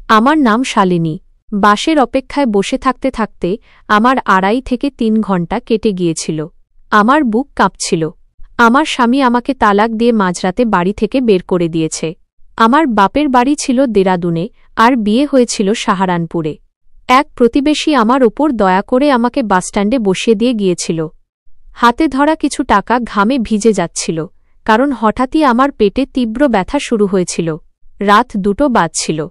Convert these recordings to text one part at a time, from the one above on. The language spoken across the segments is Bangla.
আমার নাম শালিনী। বাসের অপেক্ষায় বসে থাকতে থাকতে আমার 2.5 থেকে 3 ঘণ্টা কেটে গিয়েছিল। আমার বুক কাঁপছিল। আমার স্বামী আমাকে তালাক দিয়ে মাঝরাতে বাড়ি থেকে বের করে দিয়েছে। আমার বাপের বাড়ি ছিল দেরাদুনে, আর বিয়ে হয়েছিল সাহারানপুরে। এক প্রতিবেশী আমার ওপর দয়া করে আমাকে বাসস্ট্যান্ডে বসিয়ে দিয়ে গিয়েছিল। হাতে ধরা কিছু টাকা ঘামে ভিজে যাচ্ছিল, কারণ হঠাৎই আমার পেটে তীব্র ব্যথা শুরু হয়েছিল। রাত 2টো বাজছিল।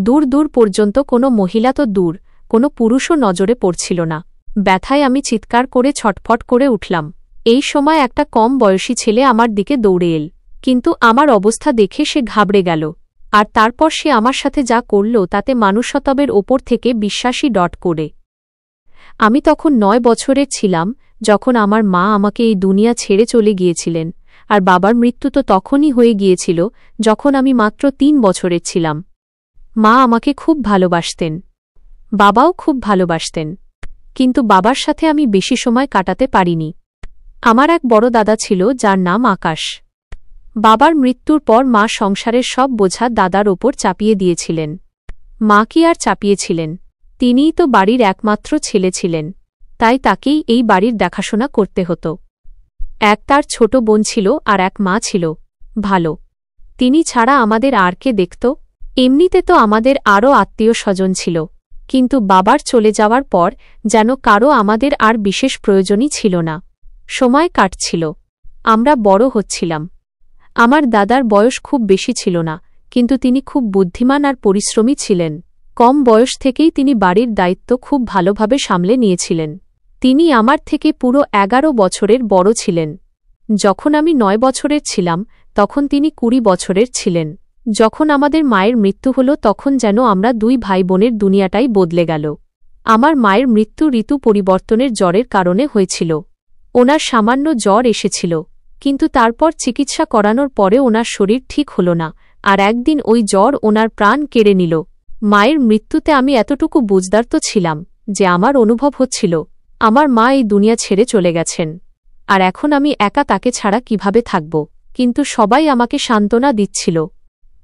দূর দূর পর্যন্ত কোনো মহিলা তো দূর, কোনো পুরুষও নজরে পড়ছিল না। ব্যথায় আমি চিৎকার করে ছটফট করে উঠলাম। এই সময় একটা কম বয়সী ছেলে আমার দিকে দৌড়ে এল, কিন্তু আমার অবস্থা দেখে সে ঘাবড়ে গেল। আর তারপর সে আমার সাথে যা করল তাতে মানুষত্বের ওপর থেকে বিশ্বাসী করে। আমি তখন 9 বছরের ছিলাম যখন আমার মা আমাকে এই দুনিয়া ছেড়ে চলে গিয়েছিলেন, আর বাবার মৃত্যু তো তখনই হয়ে গিয়েছিল যখন আমি মাত্র 3 বছরের ছিলাম। মা আমাকে খুব ভালোবাসতেন, বাবাও খুব ভালোবাসতেন, কিন্তু বাবার সাথে আমি বেশি সময় কাটাতে পারিনি। আমার এক বড় দাদা ছিল যার নাম আকাশ। বাবার মৃত্যুর পর মা সংসারের সব বোঝা দাদার ওপর চাপিয়ে দিয়েছিলেন। মা কি আর চাপিয়েছিলেন, তিনিই তো বাড়ির একমাত্র ছেলে ছিলেন, তাই তাকেই এই বাড়ির দেখাশোনা করতে হতো। এক তার ছোট বোন ছিল আর এক মা ছিল ভালো। তিনি ছাড়া আমাদের আর কে দেখত? এমনিতে তো আমাদের আরও আত্মীয় স্বজন ছিল, কিন্তু বাবার চলে যাওয়ার পর যেন কারও আমাদের আর বিশেষ প্রয়োজনই ছিল না। সময় কাটছিল, আমরা বড় হচ্ছিলাম। আমার দাদার বয়স খুব বেশি ছিল না, কিন্তু তিনি খুব বুদ্ধিমান আর পরিশ্রমী ছিলেন। কম বয়স থেকেই তিনি বাড়ির দায়িত্ব খুব ভালোভাবে সামলে নিয়েছিলেন। তিনি আমার থেকে পুরো 11 বছরের বড় ছিলেন। যখন আমি 9 বছরের ছিলাম তখন তিনি 20 বছরের ছিলেন। যখন আমাদের মায়ের মৃত্যু হল তখন যেন আমরা 2 ভাই বোনের দুনিয়াটাই বদলে গেল। আমার মায়ের মৃত্যু ঋতু পরিবর্তনের জ্বরের কারণে হয়েছিল। ওনার সামান্য জ্বর এসেছিল, কিন্তু তারপর চিকিৎসা করানোর পরে ওনার শরীর ঠিক হল না, আর একদিন ওই জ্বর ওনার প্রাণ কেড়ে নিল। মায়ের মৃত্যুতে আমি এতটুকু বুঝদার তো ছিলাম যে আমার অনুভব হচ্ছিল আমার মা এই দুনিয়া ছেড়ে চলে গেছেন, আর এখন আমি একা তাকে ছাড়া কিভাবে থাকব। কিন্তু সবাই আমাকে সান্ত্বনা দিচ্ছিল,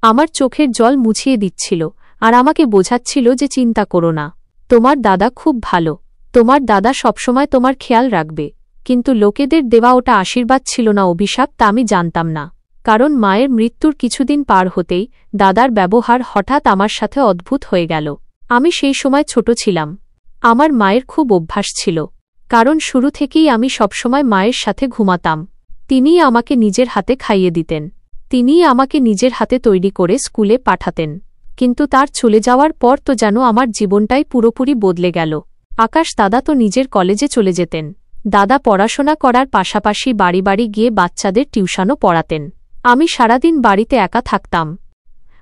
আমার চোখের জল মুছিয়ে দিচ্ছিল, আর আমাকে বোঝাচ্ছিল যে চিন্তা করো না, তোমার দাদা খুব ভালো, তোমার দাদা সবসময় তোমার খেয়াল রাখবে। কিন্তু লোকেদের দেওয়া ওটা আশীর্বাদ ছিল না অভিশাপ, তা আমি জানতাম না। কারণ মায়ের মৃত্যুর কিছুদিন পার হতেই দাদার ব্যবহার হঠাৎ আমার সাথে অদ্ভুত হয়ে গেল। আমি সেই সময় ছোট ছিলাম। আমার মায়ের খুব অভ্যাস ছিল, কারণ শুরু থেকেই আমি সবসময় মায়ের সাথে ঘুমাতাম। তিনিই আমাকে নিজের হাতে খাইয়ে দিতেন, তিনিই আমাকে নিজের হাতে তৈরি করে স্কুলে পাঠাতেন। কিন্তু তার চলে যাওয়ার পর তো যেন আমার জীবনটাই পুরোপুরি বদলে গেল। আকাশ দাদা তো নিজের কলেজে চলে যেতেন। দাদা পড়াশোনা করার পাশাপাশি বাড়ি বাড়ি গিয়ে বাচ্চাদের টিউশনও পড়াতেন। আমি সারাদিন বাড়িতে একা থাকতাম।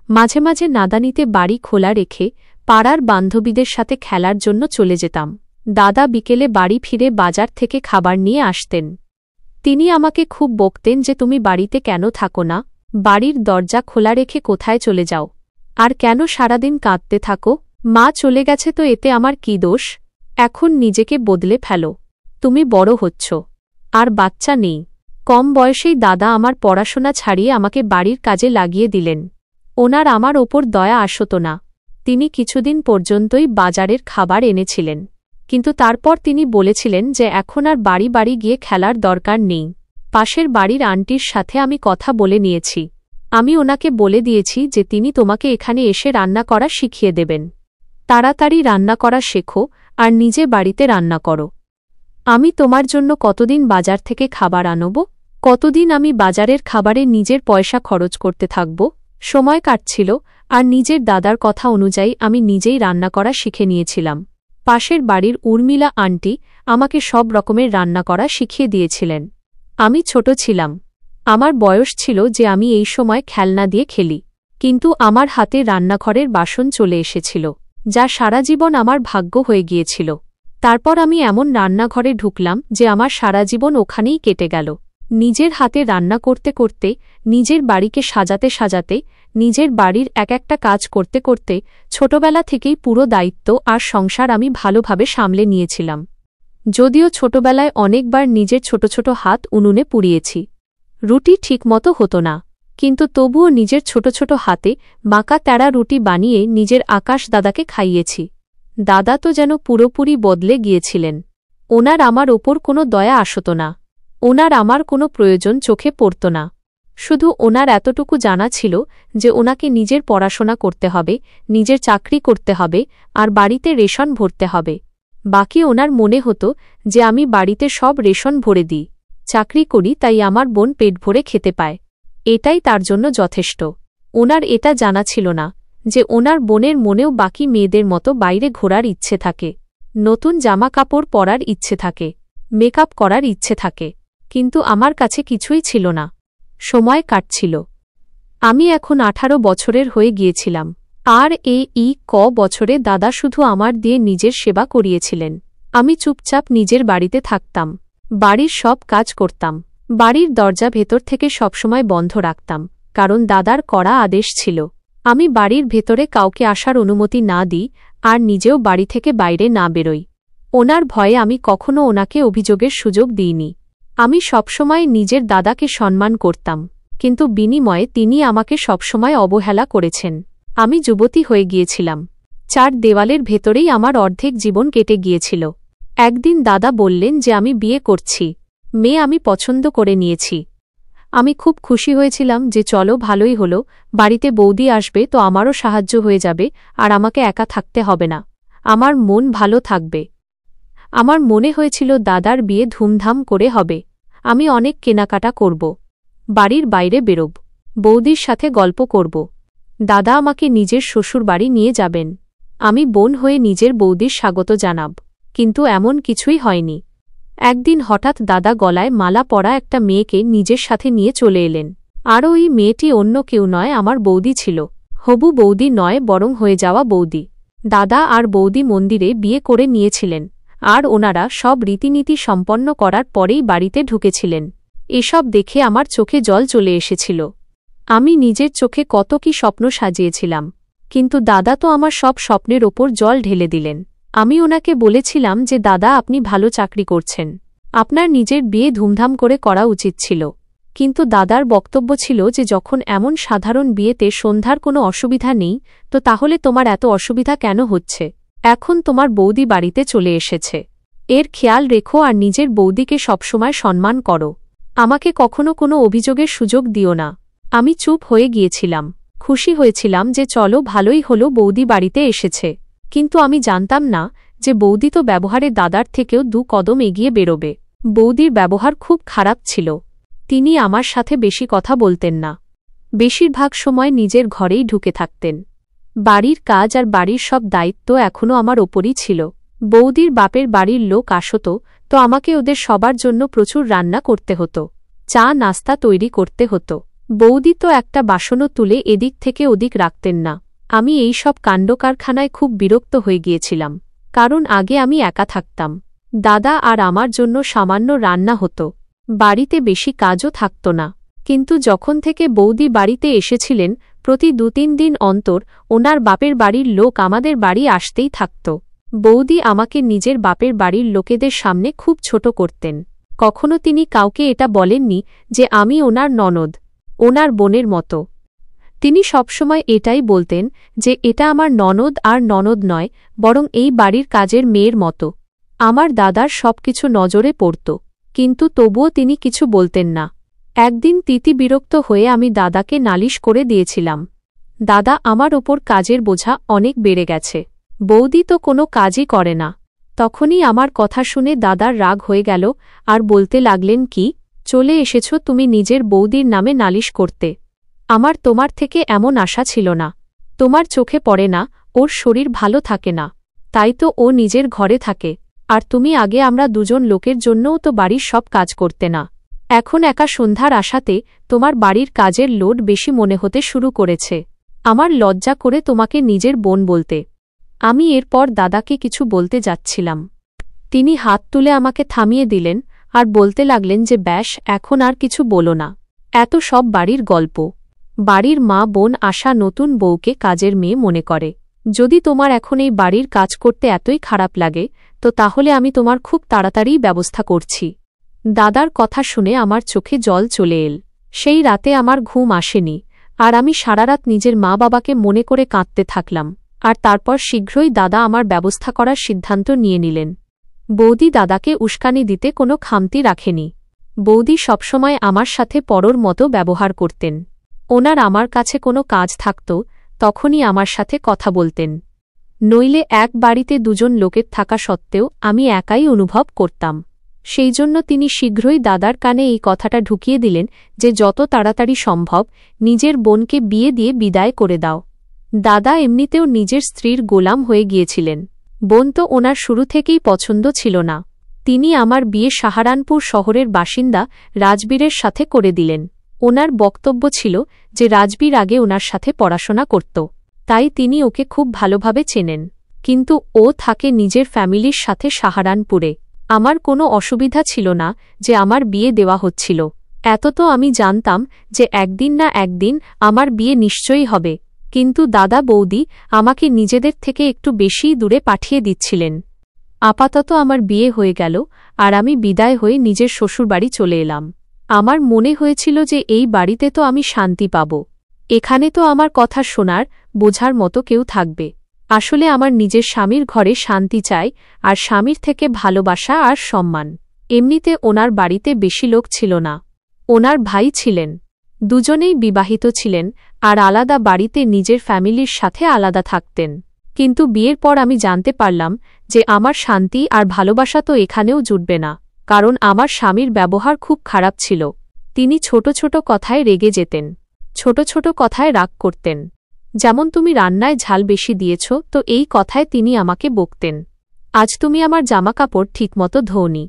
মাঝে মাঝে নাদানিতে বাড়ি খোলা রেখে পাড়ার বান্ধবীদের সাথে খেলার জন্য চলে যেতাম। দাদা বিকেলে বাড়ি ফিরে বাজার থেকে খাবার নিয়ে আসতেন। তিনি আমাকে খুব বকতেন যে তুমি বাড়িতে কেন থাকো না, বাড়ির দরজা খোলা রেখে কোথায় চলে যাও, আর কেন সারাদিন কাঁদতে থাকো? মা চলে গেছে তো এতে আমার কি দোষ? এখন নিজেকে বদলে ফেলো, তুমি বড় হচ্ছ, আর বাচ্চা নেই। কম বয়সেই দাদা আমার পড়াশোনা ছাড়িয়ে আমাকে বাড়ির কাজে লাগিয়ে দিলেন। ওনার আমার ওপর দয়া আসত না। তিনি কিছুদিন পর্যন্তই বাজারের খাবার এনেছিলেন, কিন্তু তারপর তিনি বলেছিলেন যে এখন আর বাড়ি বাড়ি গিয়ে খেলার দরকার নেই। পাশের বাড়ির আন্টির সাথে আমি কথা বলে নিয়েছি। আমি ওনাকে বলে দিয়েছি যে তিনি তোমাকে এখানে এসে রান্না করা শিখিয়ে দেবেন। তাড়াতাড়ি রান্না করা শেখো আর নিজে বাড়িতে রান্না করো। আমি তোমার জন্য কতদিন বাজার থেকে খাবার আনব? কতদিন আমি বাজারের খাবারে নিজের পয়সা খরচ করতে থাকব? সময় কাটছিল, আর নিজের দাদার কথা অনুযায়ী আমি নিজেই রান্না করা শিখে নিয়েছিলাম। পাশের বাড়ির উর্মিলা আন্টি আমাকে সব রকমের রান্না করা শিখিয়ে দিয়েছিলেন। আমি ছোট ছিলাম, আমার বয়স ছিল যে আমি এই সময় খেলনা দিয়ে খেলি, কিন্তু আমার হাতে রান্নাঘরের বাসন চলে এসেছিল, যা সারা জীবন আমার ভাগ্য হয়ে গিয়েছিল। তারপর আমি এমন রান্নাঘরে ঢুকলাম যে আমার সারা জীবন ওখানেই কেটে গেল। নিজের হাতে রান্না করতে করতে, নিজের বাড়িকে সাজাতে সাজাতে, নিজের বাড়ির এক একটা কাজ করতে করতে ছোটবেলা থেকেই পুরো দায়িত্ব আর সংসার আমি ভালোভাবে সামলে নিয়েছিলাম। যদিও ছোটবেলায় অনেকবার নিজের ছোট ছোট হাত উনুনে পুড়িয়েছি। রুটি ঠিকমতো হতো না, কিন্তু তবুও নিজের ছোট ছোট হাতে বাঁকা তেড়া রুটি বানিয়ে নিজের আকাশ দাদাকে খাইয়েছি। দাদা তো যেন পুরোপুরি বদলে গিয়েছিলেন। ওনার আমার ওপর কোনো দয়া আসত না। ওনার আমার কোনো প্রয়োজন চোখে পড়ত না। শুধু ওনার এতটুকু জানা ছিল যে ওনাকে নিজের পড়াশোনা করতে হবে, নিজের চাকরি করতে হবে, আর বাড়িতে রেশন ভরতে হবে। বাকি ওনার মনে হতো যে আমি বাড়িতে সব রেশন ভরে দিই, চাকরি করি, তাই আমার বোন পেট ভরে খেতে পায়। এটাই তার জন্য যথেষ্ট। ওনার এটা জানা ছিল না যে ওনার বোনের মনেও বাকি মেয়েদের মতো বাইরে ঘোরার ইচ্ছে থাকে, নতুন জামা কাপড় পরার ইচ্ছে থাকে, মেকআপ করার ইচ্ছে থাকে। কিন্তু আমার কাছে কিছুই ছিল না। সময় কাটছিল। আমি এখন 18 বছরের হয়ে গিয়েছিলাম। আর বছরে দাদা শুধু আমার দিয়ে নিজের সেবা করিয়েছিলেন। আমি চুপচাপ নিজের বাড়িতে থাকতাম, বাড়ির সব কাজ করতাম, বাড়ির দরজা ভেতর থেকে সবসময় বন্ধ রাখতাম, কারণ দাদার কড়া আদেশ ছিল আমি বাড়ির ভেতরে কাউকে আসার অনুমতি না দিই আর নিজেও বাড়ি থেকে বাইরে না বেরোই। ওনার ভয়ে আমি কখনো ওনাকে অভিযোগের সুযোগ দিইনি। আমি সবসময় নিজের দাদাকে সম্মান করতাম, কিন্তু বিনিময়ে তিনি আমাকে সবসময় অবহেলা করেছেন। আমি যুবতী হয়ে গিয়েছিলাম। 4 দেওয়ালের ভেতরেই আমার অর্ধেক জীবন কেটে গিয়েছিল। একদিন দাদা বললেন যে আমি বিয়ে করছি, মেয়ে আমি পছন্দ করে নিয়েছি। আমি খুব খুশি হয়েছিলাম যে চলো ভালোই হলো, বাড়িতে বৌদি আসবে তো আমারও সাহায্য হয়ে যাবে আর আমাকে একা থাকতে হবে না, আমার মন ভালো থাকবে। আমার মনে হয়েছিল দাদার বিয়ে ধুমধাম করে হবে। আমি অনেক কেনাকাটা করব, বাড়ির বাইরে বেরোব, বৌদির সাথে গল্প করব। দাদা আমাকে নিজের শ্বশুরবাড়ি নিয়ে যাবেন। আমি বোন হয়ে নিজের বৌদির স্বাগত জানাব। কিন্তু এমন কিছুই হয়নি। একদিন হঠাৎ দাদা গলায় মালা পরা একটা মেয়েকে নিজের সাথে নিয়ে চলে এলেন। আর ওই মেয়েটি অন্য কেউ নয়, আমার বৌদি ছিল। হবু বৌদি নয়, বরং হয়ে যাওয়া বৌদি। দাদা আর বৌদি মন্দিরে বিয়ে করে নিয়েছিলেন, আর ওনারা সব রীতিনীতি সম্পন্ন করার পরেই বাড়িতে ঢুকেছিলেন। এসব দেখে আমার চোখে জল চলে এসেছিল। আমি নিজের চোখে কত কি স্বপ্ন সাজিয়েছিলাম, কিন্তু দাদা তো আমার সব স্বপ্নের ওপর জল ঢেলে দিলেন। আমি ওনাকে বলেছিলাম যে দাদা, আপনি ভালো চাকরি করছেন, আপনার নিজের বিয়ে ধুমধাম করে করা উচিত ছিল। কিন্তু দাদার বক্তব্য ছিল যে যখন এমন সাধারণ বিয়েতে সন্ধ্যার কোনো অসুবিধা নেই, তো তাহলে তোমার এত অসুবিধা কেন হচ্ছে? এখন তোমার বৌদি বাড়িতে চলে এসেছে, এর খেয়াল রেখো আর নিজের বৌদিকে সবসময় সম্মান করো। আমাকে কখনো কোনো অভিযোগের সুযোগ দিও না। আমি চুপ হয়ে গিয়েছিলাম। খুশি হয়েছিলাম যে চলো ভালোই হলো, বৌদি বাড়িতে এসেছে। কিন্তু আমি জানতাম না যে বৌদি তো ব্যবহারে দাদার থেকেও 2 কদম এগিয়ে বেরোবে। বৌদির ব্যবহার খুব খারাপ ছিল। তিনি আমার সাথে বেশি কথা বলতেন না, বেশিরভাগ সময় নিজের ঘরেই ঢুকে থাকতেন। বাড়ির কাজ আর বাড়ির সব দায়িত্ব এখনও আমার ওপরই ছিল। বৌদির বাপের বাড়ির লোক আসত, তো আমাকে ওদের সবার জন্য প্রচুর রান্না করতে হতো, চা নাস্তা তৈরি করতে হতো। বৌদি তো একটা বাসনও তুলে এদিক থেকে ওদিক রাখতেন না। আমি এই সব কাণ্ডকারখানায় খুব বিরক্ত হয়ে গিয়েছিলাম, কারণ আগে আমি একা থাকতাম। দাদা আর আমার জন্য সামান্য রান্না হতো, বাড়িতে বেশি কাজও থাকত না। কিন্তু যখন থেকে বৌদি বাড়িতে এসেছিলেন, প্রতি 2-3 দিন অন্তর ওনার বাপের বাড়ির লোক আমাদের বাড়ি আসতেই থাকত। বৌদি আমাকে নিজের বাপের বাড়ির লোকেদের সামনে খুব ছোট করতেন। কখনো তিনি কাউকে এটা বলেননি যে আমি ওনার ননদ, ওনার বোনের মতো। তিনি সবসময় এটাই বলতেন যে এটা আমার ননদ আর ননদ নয়, বরং এই বাড়ির কাজের মেয়ের মতো। আমার দাদার সবকিছু নজরে পড়ত, কিন্তু তবুও তিনি কিছু বলতেন না। একদিন তিতি বিরক্ত হয়ে আমি দাদাকে নালিশ করে দিয়েছিলাম। দাদা, আমার ওপর কাজের বোঝা অনেক বেড়ে গেছে, বৌদি তো কোনো কাজই করে না। তখনই আমার কথা শুনে দাদার রাগ হয়ে গেল আর বলতে লাগলেন, কি চলে এসেছ তুমি নিজের বৌদির নামে নালিশ করতে? আমার তোমার থেকে এমন আশা ছিল না। তোমার চোখে পড়ে না ওর শরীর ভালো থাকে না, তাই তো ও নিজের ঘরে থাকে। আর তুমি আগে আমরা 2জন লোকের জন্যও তো বাড়ির সব কাজ করতে না। এখন একা সন্ধ্যার আশাতে তোমার বাড়ির কাজের লোড বেশি মনে হতে শুরু করেছে। আমার লজ্জা করে তোমাকে নিজের বোন বলতে। আমি এরপর দাদাকে কিছু বলতে যাচ্ছিলাম, তিনি হাত তুলে আমাকে থামিয়ে দিলেন আর বলতে লাগলেন যে ব্যাস, এখন আর কিছু বলো না। এত সব বাড়ির গল্প। বাড়ির মা বোন আসা নতুন বউকে কাজের মেয়ে মনে করে। যদি তোমার এখন এই বাড়ির কাজ করতে এতই খারাপ লাগে, তো তাহলে আমি তোমার খুব তাড়াতাড়ি ব্যবস্থা করছি। দাদার কথা শুনে আমার চোখে জল চলে এল। সেই রাতে আমার ঘুম আসেনি, আর আমি সারারাত নিজের মা বাবাকে মনে করে কাঁদতে থাকলাম। আর তারপর শীঘ্রই দাদা আমার ব্যবস্থা করার সিদ্ধান্ত নিয়ে নিলেন। বৌদি দাদাকে উস্কানি দিতে কোনো খামতি রাখেনি। বৌদি সবসময় আমার সাথে পরর মতো ব্যবহার করতেন। ওনার আমার কাছে কোনো কাজ থাকত, তখনই আমার সাথে কথা বলতেন। নইলে এক বাড়িতে দুজন লোকের থাকা সত্ত্বেও আমি একাই অনুভব করতাম। সেই জন্য তিনি শীঘ্রই দাদার কানে এই কথাটা ঢুকিয়ে দিলেন যে যত তাড়াতাড়ি সম্ভব নিজের বোনকে বিয়ে দিয়ে বিদায় করে দাও। দাদা এমনিতেও নিজের স্ত্রীর গোলাম হয়ে গিয়েছিলেন। বোন তো ওনার শুরু থেকেই পছন্দ ছিল না। তিনি আমার বিয়ে সাহারানপুর শহরের বাসিন্দা রাজবীরের সাথে করে দিলেন। ওনার বক্তব্য ছিল যে রাজবীর আগে ওনার সাথে পড়াশোনা করত, তাই তিনি ওকে খুব ভালোভাবে চেনেন। কিন্তু ও থাকে নিজের ফ্যামিলির সাথে সাহারানপুরে। আমার কোনো অসুবিধা ছিল না যে আমার বিয়ে দেওয়া হচ্ছিল। এত তো আমি জানতাম যে একদিন না একদিন আমার বিয়ে নিশ্চয়ই হবে। কিন্তু দাদা বৌদি আমাকে নিজেদের থেকে একটু বেশিই দূরে পাঠিয়ে দিচ্ছিলেন। আপাতত আমার বিয়ে হয়ে গেল, আর আমি বিদায় হয়ে নিজের শ্বশুরবাড়ি চলে এলাম। আমার মনে হয়েছিল যে এই বাড়িতে তো আমি শান্তি পাব। এখানে তো আমার কথা শোনার, বোঝার মতো কেউ থাকবে। আসলে আমার নিজের স্বামীর ঘরে শান্তি চাই, আর স্বামীর থেকে ভালোবাসা আর সম্মান। এমনিতে ওনার বাড়িতে বেশি লোক ছিল না। ওনার ভাই ছিলেন, দুজনেই বিবাহিত ছিলেন, আর আলাদা বাড়িতে নিজের ফ্যামিলির সাথে আলাদা থাকতেন। কিন্তু বিয়ের পর আমি জানতে পারলাম যে আমার শান্তি আর ভালোবাসা তো এখানেও জুটবে না, কারণ আমার স্বামীর ব্যবহার খুব খারাপ ছিল। তিনি ছোট ছোট কথায় রেগে যেতেন, ছোট ছোট কথায় রাগ করতেন। যেমন তুমি রান্নায় ঝাল বেশি দিয়েছ, তো এই কথায় তিনি আমাকে বকতেন। আজ তুমি আমার জামাকাপড় ঠিকমতো ধোওনি,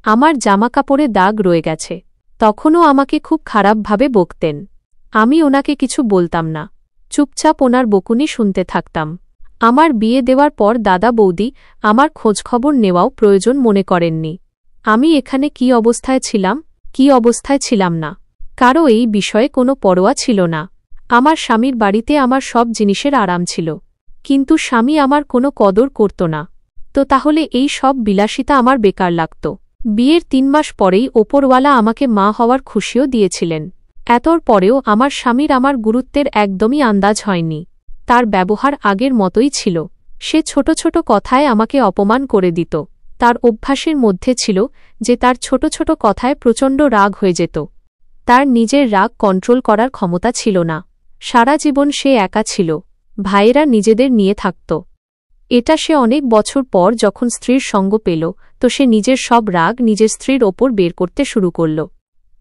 আমার জামাকাপড়ে দাগ রয়ে গেছে। তখনও আমাকে খুব খারাপভাবে বকতেন। আমি ওনাকে কিছু বলতাম না, চুপচাপ ওনার বকুনি শুনতে থাকতাম। আমার বিয়ে দেওয়ার পর দাদা বৌদি আমার খোঁজখবর নেওয়াও প্রয়োজন মনে করেননি। আমি এখানে কি অবস্থায় ছিলাম, কি অবস্থায় ছিলাম না, কারও এই বিষয়ে কোনো পরোয়া ছিল না। আমার স্বামীর বাড়িতে আমার সব জিনিসের আরাম ছিল, কিন্তু স্বামী আমার কোনো কদর করত না। তো তাহলে এই সব বিলাসিতা আমার বেকার লাগত। বিয়ের ৩ মাস পরেই ওপরওয়ালা আমাকে মা হওয়ার খুশিও দিয়েছিলেন। এতর পরেও আমার স্বামীর আমার গুরুত্বের একদমই আন্দাজ হয়নি। তার ব্যবহার আগের মতোই ছিল। সে ছোট ছোট কথায় আমাকে অপমান করে দিত। তার অভ্যাসের মধ্যে ছিল যে তার ছোট ছোট কথায় প্রচণ্ড রাগ হয়ে যেত। তার নিজের রাগ কন্ট্রোল করার ক্ষমতা ছিল না। সারা জীবন সে একা ছিল, ভাইয়েরা নিজেদের নিয়ে থাকত। এটা সে অনেক বছর পর যখন স্ত্রীর সঙ্গ পেল, তো সে নিজের সব রাগ নিজের স্ত্রীর ওপর বের করতে শুরু করল।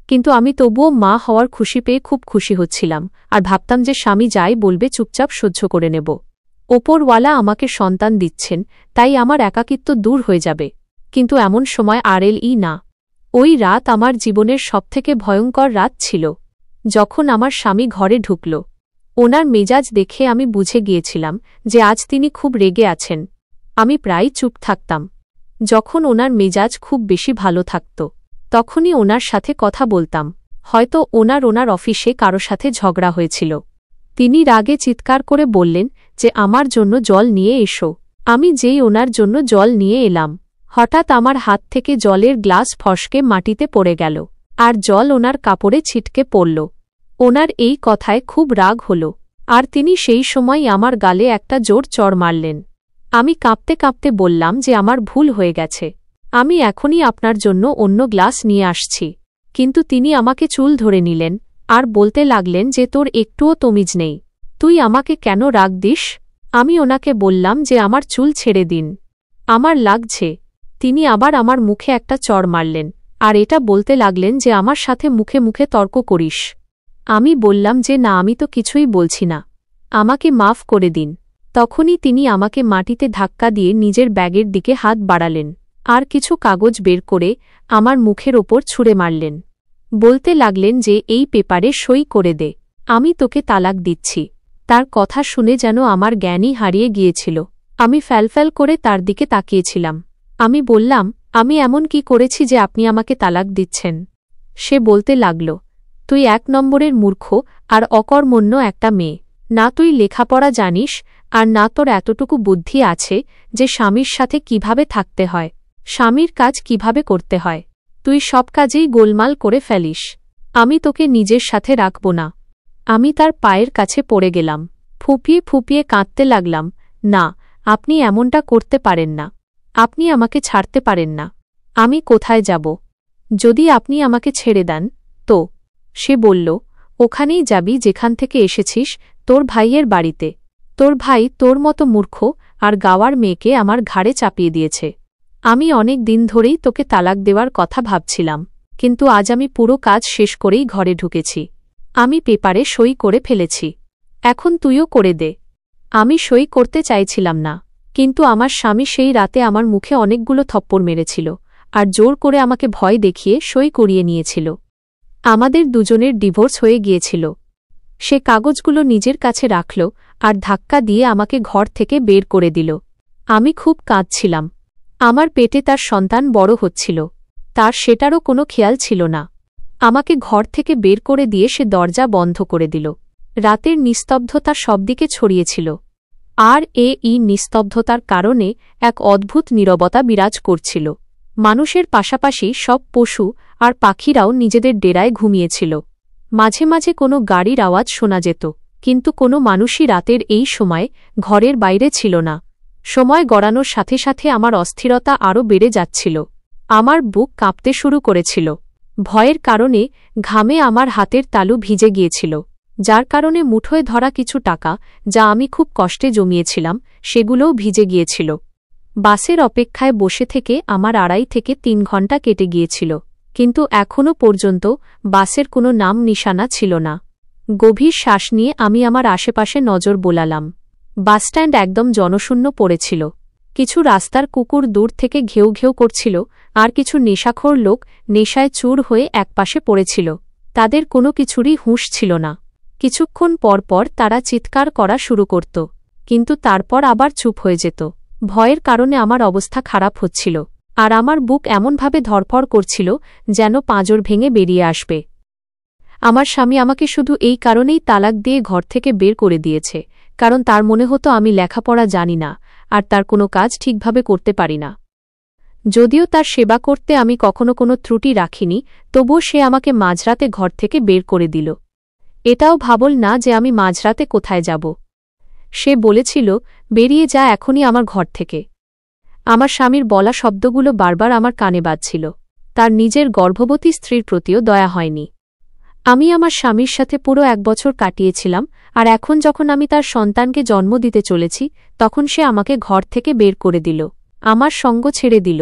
কিন্তু আমি তবুও মা হওয়ার খুশি পেয়ে খুব খুশি হচ্ছিলাম, আর ভাবতাম যে স্বামী যাই বলবে চুপচাপ সহ্য করে নেব। ওপরওয়ালা আমাকে সন্তান দিচ্ছেন, তাই আমার একাকিত্ব দূর হয়ে যাবে। কিন্তু এমন সময় আরএলই না। ওই রাত আমার জীবনের সবথেকে ভয়ঙ্কর রাত ছিল, যখন আমার স্বামী ঘরে ঢুকল। ওনার মেজাজ দেখে আমি বুঝে গিয়েছিলাম যে আজ তিনি খুব রেগে আছেন। আমি প্রায় চুপ থাকতাম। যখন ওনার মেজাজ খুব বেশি ভালো থাকত, তখনই ওনার সাথে কথা বলতাম। হয়তো ওনার অফিসে কারো সাথে ঝগড়া হয়েছিল। তিনি রাগে চিৎকার করে বললেন যে আমার জন্য জল নিয়ে এসো। আমি যেই ওনার জন্য জল নিয়ে এলাম, হঠাৎ আমার হাত থেকে জলের গ্লাস ফসকে মাটিতে পড়ে গেল, আর জল ওনার কাপড়ে ছিটকে পড়ল। ওনার এই কথায় খুব রাগ হল, আর তিনি সেই সময় আমার গালে একটা জোর চড় মারলেন। আমি কাঁপতে কাঁপতে বললাম যে আমার ভুল হয়ে গেছে, আমি এখনই আপনার জন্য অন্য গ্লাস নিয়ে আসছি। কিন্তু তিনি আমাকে চুল ধরে নিলেন, আর বলতে লাগলেন যে তোর একটুও তমিজ নেই, তুই আমাকে কেন রাগ দিস? আমি ওনাকে বললাম যে আমার চুল ছেড়ে দিন, আমার লাগছে। তিনি আবার আমার মুখে একটা চড় মারলেন, আর এটা বলতে লাগলেন যে আমার সাথে মুখে মুখে তর্ক করিস। আমি বললাম যে না, আমি তো কিছুই বলছি না, আমাকে মাফ করে দিন। তখনই তিনি আমাকে মাটিতে ধাক্কা দিয়ে নিজের ব্যাগের দিকে হাত বাড়ালেন, আর কিছু কাগজ বের করে আমার মুখের ওপর ছুঁড়ে মারলেন। বলতে লাগলেন যে এই পেপারে সই করে দে, আমি তোকে তালাক দিচ্ছি। তার কথা শুনে যেন আমার জ্ঞানই হারিয়ে গিয়েছিল। আমি ফ্যালফ্যাল করে তার দিকে তাকিয়েছিলাম। আমি বললাম, আমি এমন কি করেছি যে আপনি আমাকে তালাক দিচ্ছেন? সে বলতে লাগল, তুই ১ নম্বরের মূর্খ আর অকর্মণ্য একটা মেয়ে। না তুই লেখাপড়া জানিস, আর না তোর এতটুকু বুদ্ধি আছে যে স্বামীর সাথে কিভাবে থাকতে হয়, স্বামীর কাজ কিভাবে করতে হয়। তুই সব কাজেই গোলমাল করে ফেলিস। আমি তোকে নিজের সাথে রাখব না। আমি তার পায়ের কাছে পড়ে গেলাম, ফুপিয়ে ফুপিয়ে কাঁদতে লাগলাম। না, আপনি এমনটা করতে পারেন না। আপনি আমাকে ছাড়তে পারেন না। আমি কোথায় যাব? যদি আপনি আমাকে ছেড়ে দেন তো? সে বলল, ওখানেই যাবি যেখান থেকে এসেছিস, তোর ভাইয়ের বাড়িতে। তোর ভাই তোর মতো মূর্খ আর গাওয়ার মেয়েকে আমার ঘাড়ে চাপিয়ে দিয়েছে। আমি অনেক দিন ধরেই তোকে তালাক দেওয়ার কথা ভাবছিলাম, কিন্তু আজ আমি পুরো কাজ শেষ করেই ঘরে ঢুকেছি। আমি পেপারে সই করে ফেলেছি। এখন তুইও করে দে। আমি সই করতে চাইছিলাম না, কিন্তু আমার স্বামী সেই রাতে আমার মুখে অনেকগুলো থপ্পড় মেরেছিল আর জোর করে আমাকে ভয় দেখিয়ে সই করিয়ে নিয়েছিল। আমাদের দুজনের ডিভোর্স হয়ে গিয়েছিল। সে কাগজগুলো নিজের কাছে রাখল আর ধাক্কা দিয়ে আমাকে ঘর থেকে বের করে দিল। আমি খুব কাঁদছিলাম। আমার পেটে তার সন্তান বড় হচ্ছিল, তার সেটারও কোনো খেয়াল ছিল না। আমাকে ঘর থেকে বের করে দিয়ে সে দরজা বন্ধ করে দিল। রাতের নিস্তব্ধতা সবদিকে ছড়িয়েছিল, আর এই নিস্তব্ধতার কারণে এক অদ্ভুত নীরবতা বিরাজ করছিল। মানুষের পাশাপাশি সব পশু আর পাখিরাও নিজেদের ডেরায় ঘুমিয়েছিল। মাঝে মাঝে কোনো গাড়ির আওয়াজ শোনা যেত, কিন্তু কোনো মানুষই রাতের এই সময় ঘরের বাইরে ছিল না। সময় গড়ানোর সাথে সাথে আমার অস্থিরতা আরও বেড়ে যাচ্ছিল। আমার বুক কাঁপতে শুরু করেছিল। ভয়ের কারণে ঘামে আমার হাতের তালু ভিজে গিয়েছিল, যার কারণে মুঠোয় ধরা কিছু টাকা, যা আমি খুব কষ্টে জমিয়েছিলাম, সেগুলোও ভিজে গিয়েছিল। বাসের অপেক্ষায় বসে থেকে আমার 2.5 থেকে 3 ঘণ্টা কেটে গিয়েছিল, কিন্তু এখনও পর্যন্ত বাসের কোনো নাম নিশানা ছিল না। গভীর শ্বাস নিয়ে আমি আমার আশেপাশে নজর বোলালাম। বাসস্ট্যান্ড একদম জনশূন্য পড়েছিল। কিছু রাস্তার কুকুর দূর থেকে ঘেউ ঘেউ করছিল, আর কিছু নেশাখোর লোক নেশায় চুর হয়ে একপাশে পড়েছিল। তাদের কোনো কিছুরই হুঁশ ছিল না। কিছুক্ষণ পরপর তারা চিৎকার করা শুরু করত, কিন্তু তারপর আবার চুপ হয়ে যেত। ভয়ের কারণে আমার অবস্থা খারাপ হচ্ছিল, আর আমার বুক এমনভাবে ধড়ফড় করছিল যেন পাঁজর ভেঙে বেরিয়ে আসবে। আমার স্বামী আমাকে শুধু এই কারণেই তালাক দিয়ে ঘর থেকে বের করে দিয়েছে, কারণ তার মনে হতো আমি লেখাপড়া জানি না আর তার কোনো কাজ ঠিকভাবে করতে পারি না। যদিও তার সেবা করতে আমি কখনো কোনো ত্রুটি রাখিনি, তবুও সে আমাকে মাঝরাতে ঘর থেকে বের করে দিল। এটাও ভাবল না যে আমি মাঝরাতে কোথায় যাব। সে বলেছিল, বেরিয়ে যা এখনই আমার ঘর থেকে। আমার স্বামীর বলা শব্দগুলো বারবার আমার কানে বাজছিল। তার নিজের গর্ভবতী স্ত্রীর প্রতিও দয়া হয়নি। আমি আমার স্বামীর সাথে পুরো 1 বছর কাটিয়েছিলাম, আর এখন যখন আমি তার সন্তানকে জন্ম দিতে চলেছি, তখন সে আমাকে ঘর থেকে বের করে দিল, আমার সঙ্গ ছেড়ে দিল।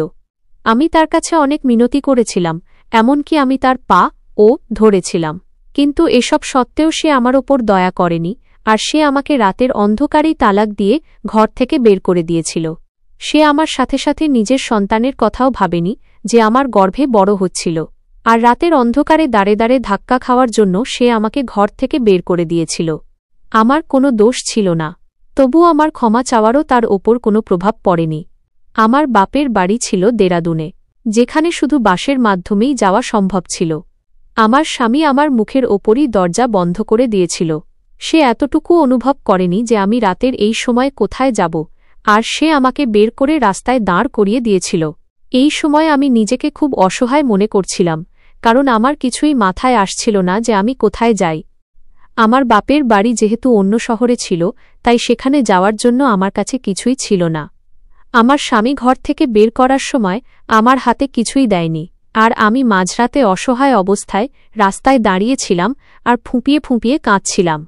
আমি তার কাছে অনেক মিনতি করেছিলাম, এমনকি আমি তার পা ও ধরেছিলাম, কিন্তু এসব সত্ত্বেও সে আমার ওপর দয়া করেনি, আর সে আমাকে রাতের অন্ধকারেই তালাক দিয়ে ঘর থেকে বের করে দিয়েছিল। সে আমার সাথে সাথে নিজের সন্তানের কথাও ভাবেনি, যে আমার গর্ভে বড় হচ্ছিল, আর রাতের অন্ধকারে দাঁড়ে দাঁড়ে ধাক্কা খাওয়ার জন্য সে আমাকে ঘর থেকে বের করে দিয়েছিল। আমার কোনো দোষ ছিল না, তবু আমার ক্ষমা চাওয়ারও তার ওপর কোনো প্রভাব পড়েনি। আমার বাপের বাড়ি ছিল দেরাদুনে, যেখানে শুধু বাসের মাধ্যমেই যাওয়া সম্ভব ছিল। আমার স্বামী আমার মুখের ওপরই দরজা বন্ধ করে দিয়েছিল। সে এতটুকু অনুভব করেনি যে আমি রাতের এই সময় কোথায় যাব, আর সে আমাকে বের করে রাস্তায় দাঁড় করিয়ে দিয়েছিল। এই সময় আমি নিজেকে খুব অসহায় মনে করছিলাম, কারণ আমার কিছুই মাথায় আসছিল না যে আমি কোথায় যাই। আমার বাপের বাড়ি যেহেতু অন্য শহরে ছিল, তাই সেখানে যাওয়ার জন্য আমার কাছে কিছুই ছিল না। আমার স্বামী ঘর থেকে বের করার সময় আমার হাতে কিছুই দেয়নি, আর আমি মাঝরাতে অসহায় অবস্থায় রাস্তায় দাঁড়িয়েছিলাম আর ফুঁপিয়ে ফুঁপিয়ে কাঁদছিলাম।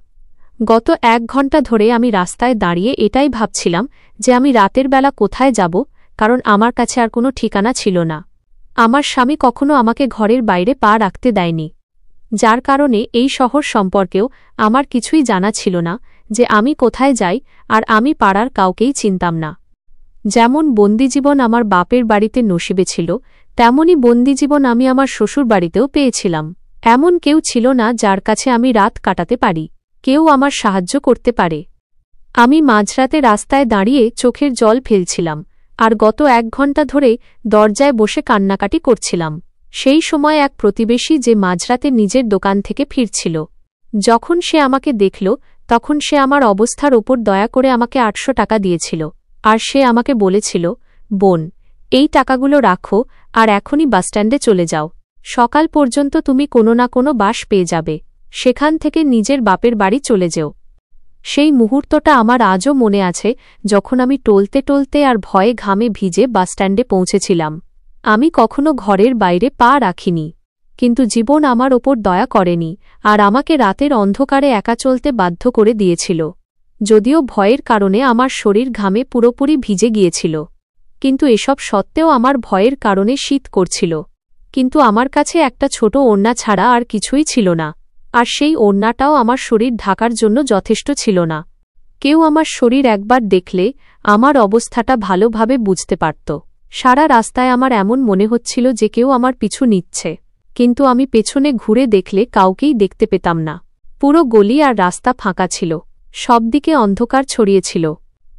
গত 1 ঘণ্টা ধরে আমি রাস্তায় দাঁড়িয়ে এটাই ভাবছিলাম যে আমি রাতের বেলা কোথায় যাব, কারণ আমার কাছে আর কোনো ঠিকানা ছিল না। আমার স্বামী কখনো আমাকে ঘরের বাইরে পা রাখতে দেয়নি, যার কারণে এই শহর সম্পর্কেও আমার কিছুই জানা ছিল না যে আমি কোথায় যাই, আর আমি পাড়ার কাউকেই চিনতাম না। যেমন বন্দিজীবন আমার বাপের বাড়িতে নসিবে ছিল, তেমনি বন্দিজীবন আমি আমার শ্বশুর বাড়িতেও পেয়েছিলাম। এমন কেউ ছিল না যার কাছে আমি রাত কাটাতে পারি, কেউ আমার সাহায্য করতে পারে। আমি মাঝরাতে রাস্তায় দাঁড়িয়ে চোখের জল ফেলছিলাম, আর গত 1 ঘণ্টা ধরে দরজায় বসে কান্নাকাটি করছিলাম। সেই সময় এক প্রতিবেশী যে মাঝরাতে নিজের দোকান থেকে ফিরছিল, যখন সে আমাকে দেখল, তখন সে আমার অবস্থার ওপর দয়া করে আমাকে 800 টাকা দিয়েছিল, আর সে আমাকে বলেছিল, বোন, এই টাকাগুলো রাখো আর এখনই বাসস্ট্যান্ডে চলে যাও। সকাল পর্যন্ত তুমি কোনো না কোনো বাস পেয়ে যাবে, সেখান থেকে নিজের বাপের বাড়ি চলে যেও। সেই মুহূর্তটা আমার আজও মনে আছে, যখন আমি টলতে টলতে আর ভয়ে ঘামে ভিজে বাসস্ট্যান্ডে পৌঁছেছিলাম। আমি কখনো ঘরের বাইরে পা রাখিনি, কিন্তু জীবন আমার ওপর দয়া করেনি আর আমাকে রাতের অন্ধকারে একা চলতে বাধ্য করে দিয়েছিল। যদিও ভয়ের কারণে আমার শরীর ঘামে পুরোপুরি ভিজে গিয়েছিল, কিন্তু এসব সত্ত্বেও আমার ভয়ের কারণে শীত করছিল। কিন্তু আমার কাছে একটা ছোট ওড়না ছাড়া আর কিছুই ছিল না, আর সেই ওড়নাটাও আমার শরীর ঢাকার জন্য যথেষ্ট ছিল না। কেউ আমার শরীর একবার দেখলে আমার অবস্থাটা ভালোভাবে বুঝতে পারত। সারা রাস্তায় আমার এমন মনে হচ্ছিল যে কেউ আমার পিছু নিচ্ছে, কিন্তু আমি পেছনে ঘুরে দেখলে কাউকেই দেখতে পেতাম না। পুরো গলি আর রাস্তা ফাঁকা ছিল, সবদিকে অন্ধকার ছড়িয়েছিল।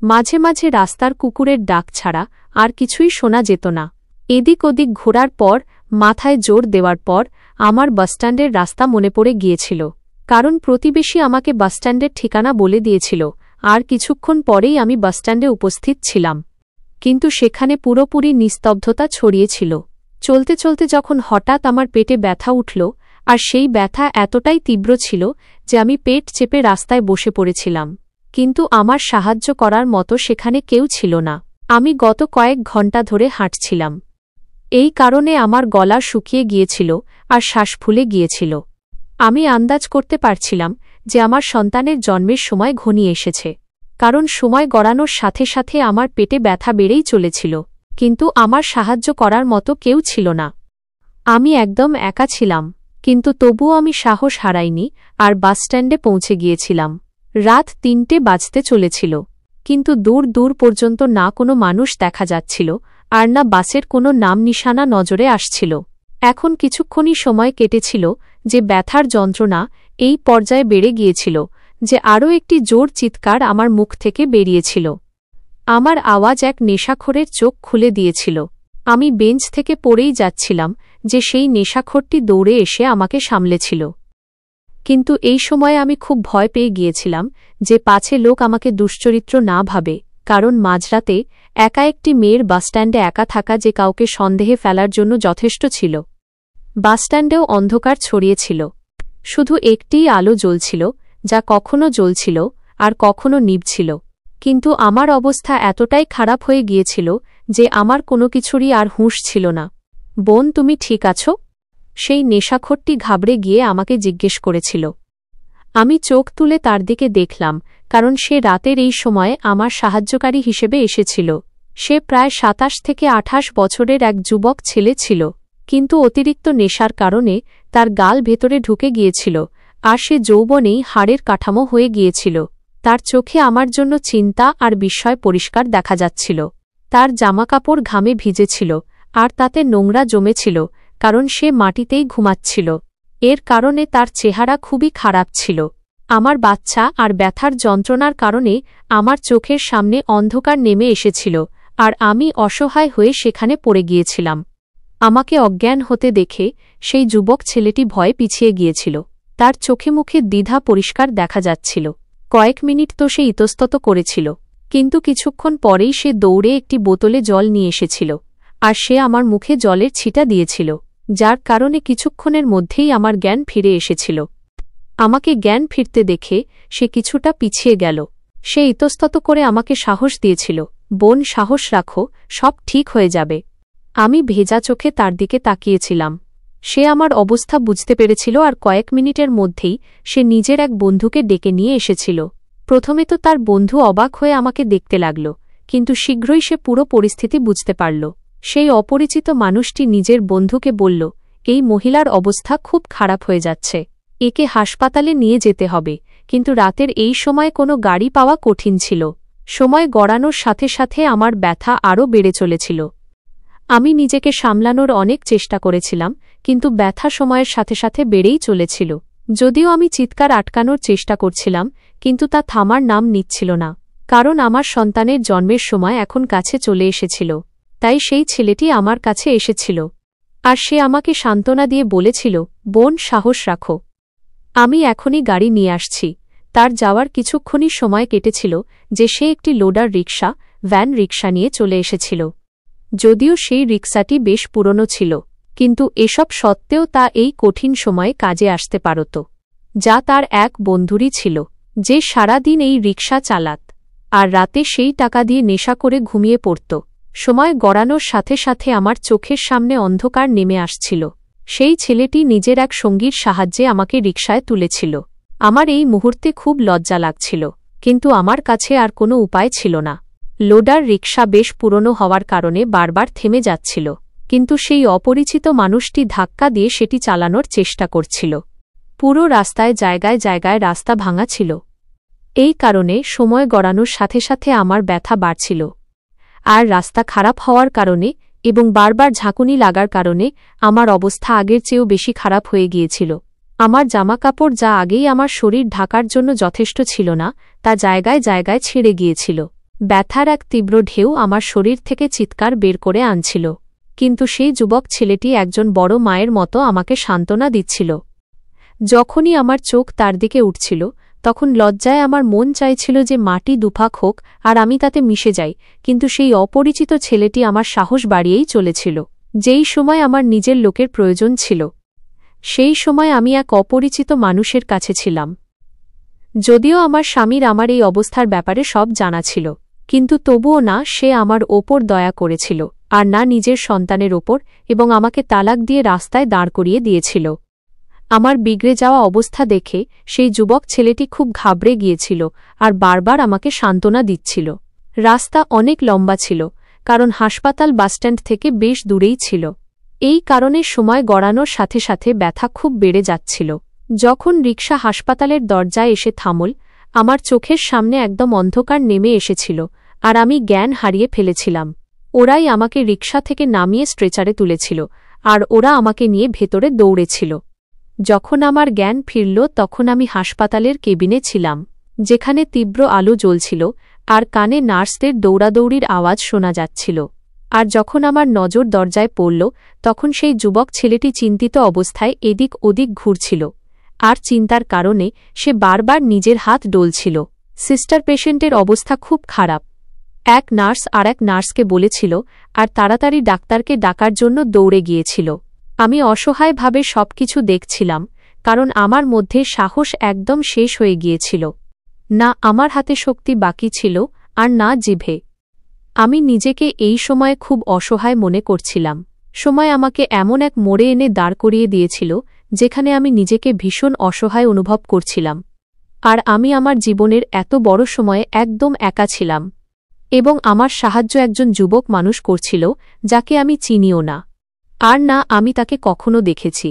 মাঝে মাঝে রাস্তার কুকুরের ডাক ছাড়া আর কিছুই শোনা যেত না। এদিক ওদিক ঘোরার পর, মাথায় জোর দেওয়ার পর আমার বাসস্ট্যান্ডের রাস্তা মনে পড়ে গিয়েছিল, কারণ প্রতিবেশী আমাকে বাসস্ট্যান্ডের ঠিকানা বলে দিয়েছিল। আর কিছুক্ষণ পরেই আমি বাসস্ট্যান্ডে উপস্থিত ছিলাম, কিন্তু সেখানে পুরোপুরি নিস্তব্ধতা ছড়িয়েছিল। চলতে চলতে যখন হঠাৎ আমার পেটে ব্যথা উঠল, আর সেই ব্যথা এতটাই তীব্র ছিল যে আমি পেট চেপে রাস্তায় বসে পড়েছিলাম, কিন্তু আমার সাহায্য করার মতো সেখানে কেউ ছিল না। আমি গত কয়েক ঘণ্টা ধরে হাঁটছিলাম, এই কারণে আমার গলা শুকিয়ে গিয়েছিল আর শ্বাস ফুলে গিয়েছিল। আমি আন্দাজ করতে পারছিলাম যে আমার সন্তানের জন্মের সময় ঘনিয়ে এসেছে, কারণ সময় গড়ানোর সাথে সাথে আমার পেটে ব্যথা বেড়েই চলেছিল, কিন্তু আমার সাহায্য করার মতো কেউ ছিল না। আমি একদম একা ছিলাম, কিন্তু তবুও আমি সাহস হারাইনি আর বাসস্ট্যান্ডে পৌঁছে গিয়েছিলাম। রাত ৩টে বাজতে চলেছিল, কিন্তু দূর দূর পর্যন্ত না কোনো মানুষ দেখা যাচ্ছিল আর না বাসের কোনো নাম নিশানা নজরে আসছিল। এখন কিছুক্ষণই সময় কেটেছিল যে ব্যথার যন্ত্রণা এই পর্যায়ে বেড়ে গিয়েছিল যে আরও একটি জোর চিৎকার আমার মুখ থেকে বেরিয়েছিল। আমার আওয়াজ এক নেশাখোরের চোখ খুলে দিয়েছিল। আমি বেঞ্চ থেকে পড়েই যাচ্ছিলাম যে সেই নেশাখোরটি দৌড়ে এসে আমাকে সামলেছিল। কিন্তু এই সময়ে আমি খুব ভয় পেয়ে গিয়েছিলাম যে পাছে লোক আমাকে দুশ্চরিত্র না ভাবে, কারণ মাঝরাতে একা একটি মেয়ের বাসস্ট্যান্ডে একা থাকা যে কাউকে সন্দেহে ফেলার জন্য যথেষ্ট ছিল। বাসস্ট্যান্ডেও অন্ধকার ছড়িয়েছিল, শুধু একটিই আলো জ্বলছিল, যা কখনো জ্বলছিল আর কখনো নিভছিল। কিন্তু আমার অবস্থা এতটাই খারাপ হয়ে গিয়েছিল যে আমার কোনো কিছুরই আর হুঁশ ছিল না। বোন, তুমি ঠিক আছো? সেই নেশাখোরটি ঘাবড়ে গিয়ে আমাকে জিজ্ঞেস করেছিল। আমি চোখ তুলে তার দিকে দেখলাম, কারণ সে রাতের এই সময়ে আমার সাহায্যকারী হিসেবে এসেছিল। সে প্রায় ২৭ থেকে ২৮ বছরের এক যুবক ছেলে ছিল, কিন্তু অতিরিক্ত নেশার কারণে তার গাল ভেতরে ঢুকে গিয়েছিল আর সে যৌবনেই হাড়ের কাঠামো হয়ে গিয়েছিল। তার চোখে আমার জন্য চিন্তা আর বিস্ময় পরিষ্কার দেখা যাচ্ছিল। তার জামাকাপড় ঘামে ভিজেছিল আর তাতে নোংরা জমেছিল, কারণ সে মাটিতেই ঘুমাচ্ছিল। এর কারণে তার চেহারা খুবই খারাপ ছিল। আমার বাচ্চা আর ব্যথার যন্ত্রণার কারণে আমার চোখের সামনে অন্ধকার নেমে এসেছিল আর আমি অসহায় হয়ে সেখানে পড়ে গিয়েছিলাম। আমাকে অজ্ঞান হতে দেখে সেই যুবক ছেলেটি ভয়ে পিছিয়ে গিয়েছিল। তার চোখে মুখে দ্বিধা পরিষ্কার দেখা যাচ্ছিল। কয়েক মিনিট তো সে ইতস্তত করেছিল, কিন্তু কিছুক্ষণ পরেই সে দৌড়ে একটি বোতলে জল নিয়ে এসেছিল আর সে আমার মুখে জলের ছিটা দিয়েছিল, যার কারণে কিছুক্ষণের মধ্যেই আমার জ্ঞান ফিরে এসেছিল। আমাকে জ্ঞান ফিরতে দেখে সে কিছুটা পিছিয়ে গেল। সে ইতস্তত করে আমাকে সাহস দিয়েছিল, বোন, সাহস রাখো, সব ঠিক হয়ে যাবে। আমি ভেজা চোখে তার দিকে তাকিয়েছিলাম। সে আমার অবস্থা বুঝতে পেরেছিল আর কয়েক মিনিটের মধ্যেই সে নিজের এক বন্ধুকে ডেকে নিয়ে এসেছিল। প্রথমে তো তার বন্ধু অবাক হয়ে আমাকে দেখতে লাগল, কিন্তু শীঘ্রই সে পুরো পরিস্থিতি বুঝতে পারল। সেই অপরিচিত মানুষটি নিজের বন্ধুকে বলল, এই মহিলার অবস্থা খুব খারাপ হয়ে যাচ্ছে, একে হাসপাতালে নিয়ে যেতে হবে। কিন্তু রাতের এই সময় কোনো গাড়ি পাওয়া কঠিন ছিল। সময় গড়ানোর সাথে সাথে আমার ব্যথা আরও বেড়ে চলেছিল। আমি নিজেকে সামলানোর অনেক চেষ্টা করেছিলাম, কিন্তু ব্যথা সময়ের সাথে সাথে বেড়েই চলেছিল। যদিও আমি চিৎকার আটকানোর চেষ্টা করছিলাম, কিন্তু তা থামার নাম নিচ্ছিল না, কারণ আমার সন্তানের জন্মের সময় এখন কাছে চলে এসেছিল। তাই সেই ছেলেটি আমার কাছে এসেছিল আর সে আমাকে সান্ত্বনা দিয়ে বলেছিল, বোন, সাহস রাখো, আমি এখনই গাড়ি নিয়ে আসছি। তার যাওয়ার কিছুক্ষণই সময় কেটেছিল যে সে একটি লোডার ভ্যান রিক্সা নিয়ে চলে এসেছিল। যদিও সেই রিক্সাটি বেশ পুরনো ছিল, কিন্তু এসব সত্ত্বেও তা এই কঠিন সময়ে কাজে আসতে পারত। যা তার এক বন্ধুরই ছিল, যে সারাদিন এই রিকশা চালাত আর রাতে সেই টাকা দিয়ে নেশা করে ঘুমিয়ে পড়ত। সময় গড়ানোর সাথে সাথে আমার চোখের সামনে অন্ধকার নেমে আসছিল। সেই ছেলেটি নিজের এক সঙ্গীর সাহায্যে আমাকে রিকশায় তুলেছিল। আমার এই মুহূর্তে খুব লজ্জা লাগছিল, কিন্তু আমার কাছে আর কোনো উপায় ছিল না। লোডার রিকশা বেশ পুরনো হওয়ার কারণে বারবার থেমে যাচ্ছিল, কিন্তু সেই অপরিচিত মানুষটি ধাক্কা দিয়ে সেটি চালানোর চেষ্টা করছিল। পুরো রাস্তায় জায়গায় জায়গায় রাস্তা ভাঙা ছিল। এই কারণে সময় গড়ানোর সাথে সাথে আমার ব্যথা বাড়ছিল। আর রাস্তা খারাপ হওয়ার কারণে এবং বারবার ঝাঁকুনি লাগার কারণে আমার অবস্থা আগের চেয়েও বেশি খারাপ হয়ে গিয়েছিল। আমার জামাকাপড় যা আগেই আমার শরীর ঢাকার জন্য যথেষ্ট ছিল না, তা জায়গায় জায়গায় ছিঁড়ে গিয়েছিল। ব্যথার এক তীব্র ঢেউ আমার শরীর থেকে চিৎকার বের করে আনছিল, কিন্তু সেই যুবক ছেলেটি একজন বড় মায়ের মতো আমাকে সান্ত্বনা দিচ্ছিল। যখনই আমার চোখ তার দিকে উঠছিল, তখন লজ্জায় আমার মন চাইছিল যে মাটি দুফাক হোক আর আমি তাতে মিশে যাই, কিন্তু সেই অপরিচিত ছেলেটি আমার সাহস বাড়িয়েই চলেছিল। যেই সময় আমার নিজের লোকের প্রয়োজন ছিল, সেই সময় আমি এক অপরিচিত মানুষের কাছে ছিলাম। যদিও আমার স্বামীর আমার এই অবস্থার ব্যাপারে সব জানা ছিল, কিন্তু তবুও না সে আমার ওপর দয়া করেছিল আর না নিজের সন্তানের ওপর, এবং আমাকে তালাক দিয়ে রাস্তায় দাঁড় করিয়ে দিয়েছিল। আমার বিগড়ে যাওয়া অবস্থা দেখে সেই যুবক ছেলেটি খুব ঘাবড়ে গিয়েছিল আর বারবার আমাকে সান্ত্বনা দিচ্ছিল। রাস্তা অনেক লম্বা ছিল, কারণ হাসপাতাল বাসস্ট্যান্ড থেকে বেশ দূরেই ছিল। এই কারণে সময় গড়ানোর সাথে সাথে ব্যথা খুব বেড়ে যাচ্ছিল। যখন রিকশা হাসপাতালের দরজায় এসে থামল, আমার চোখের সামনে একদম অন্ধকার নেমে এসেছিল আর আমি জ্ঞান হারিয়ে ফেলেছিলাম। ওরাই আমাকে রিকশা থেকে নামিয়ে স্ট্রেচারে তুলেছিল আর ওরা আমাকে নিয়ে ভেতরে দৌড়েছিল। যখন আমার জ্ঞান ফিরল, তখন আমি হাসপাতালের কেবিনে ছিলাম, যেখানে তীব্র আলো জ্বলছিল আর কানে নার্সদের দৌড়াদৌড়ির আওয়াজ শোনা যাচ্ছিল। আর যখন আমার নজর দরজায় পড়ল, তখন সেই যুবক ছেলেটি চিন্তিত অবস্থায় এদিক ওদিক ঘুরছিল, আর চিন্তার কারণে সে বারবার নিজের হাত ডলছিল। সিস্টার পেশেন্টের অবস্থা খুব খারাপ, এক নার্স আর এক নার্সকে বলেছিল আর তাড়াতাড়ি ডাক্তারকে ডাকার জন্য দৌড়ে গিয়েছিল। আমি অসহায়ভাবে সবকিছু দেখছিলাম, কারণ আমার মধ্যে সাহস একদম শেষ হয়ে গিয়েছিল। না আমার হাতে শক্তি বাকি ছিল আর না জিভে। আমি নিজেকে এই সময়ে খুব অসহায় মনে করছিলাম। সময় আমাকে এমন এক মোড়ে এনে দাঁড় করিয়ে দিয়েছিল, যেখানে আমি নিজেকে ভীষণ অসহায় অনুভব করছিলাম। আর আমি আমার জীবনের এত বড় সময়ে একদম একা ছিলাম, এবং আমার সাহায্য একজন যুবক মানুষ করছিল, যাকে আমি চিনিও না, আর না আমি তাকে কখনো দেখেছি।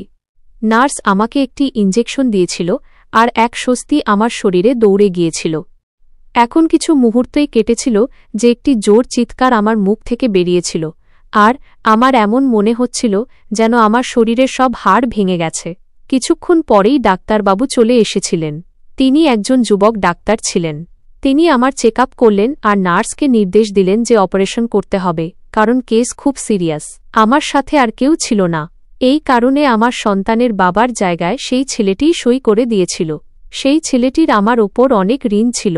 নার্স আমাকে একটি ইনজেকশন দিয়েছিল আর এক স্বস্তি আমার শরীরে দৌড়ে গিয়েছিল। এখন কিছু মুহূর্তই কেটেছিল যে একটি জোর চিৎকার আমার মুখ থেকে বেরিয়েছিল, আর আমার এমন মনে হচ্ছিল যেন আমার শরীরের সব হাড় ভেঙে গেছে। কিছুক্ষণ পরেই ডাক্তারবাবু চলে এসেছিলেন। তিনি একজন যুবক ডাক্তার ছিলেন। তিনি আমার চেক আপ করলেন আর নার্সকে নির্দেশ দিলেন যে অপারেশন করতে হবে, কারণ কেস খুব সিরিয়াস। আমার সাথে আর কেউ ছিল না, এই কারণে আমার সন্তানের বাবার জায়গায় সেই ছেলেটিই সই করে দিয়েছিল। সেই ছেলেটির আমার ওপর অনেক ঋণ ছিল।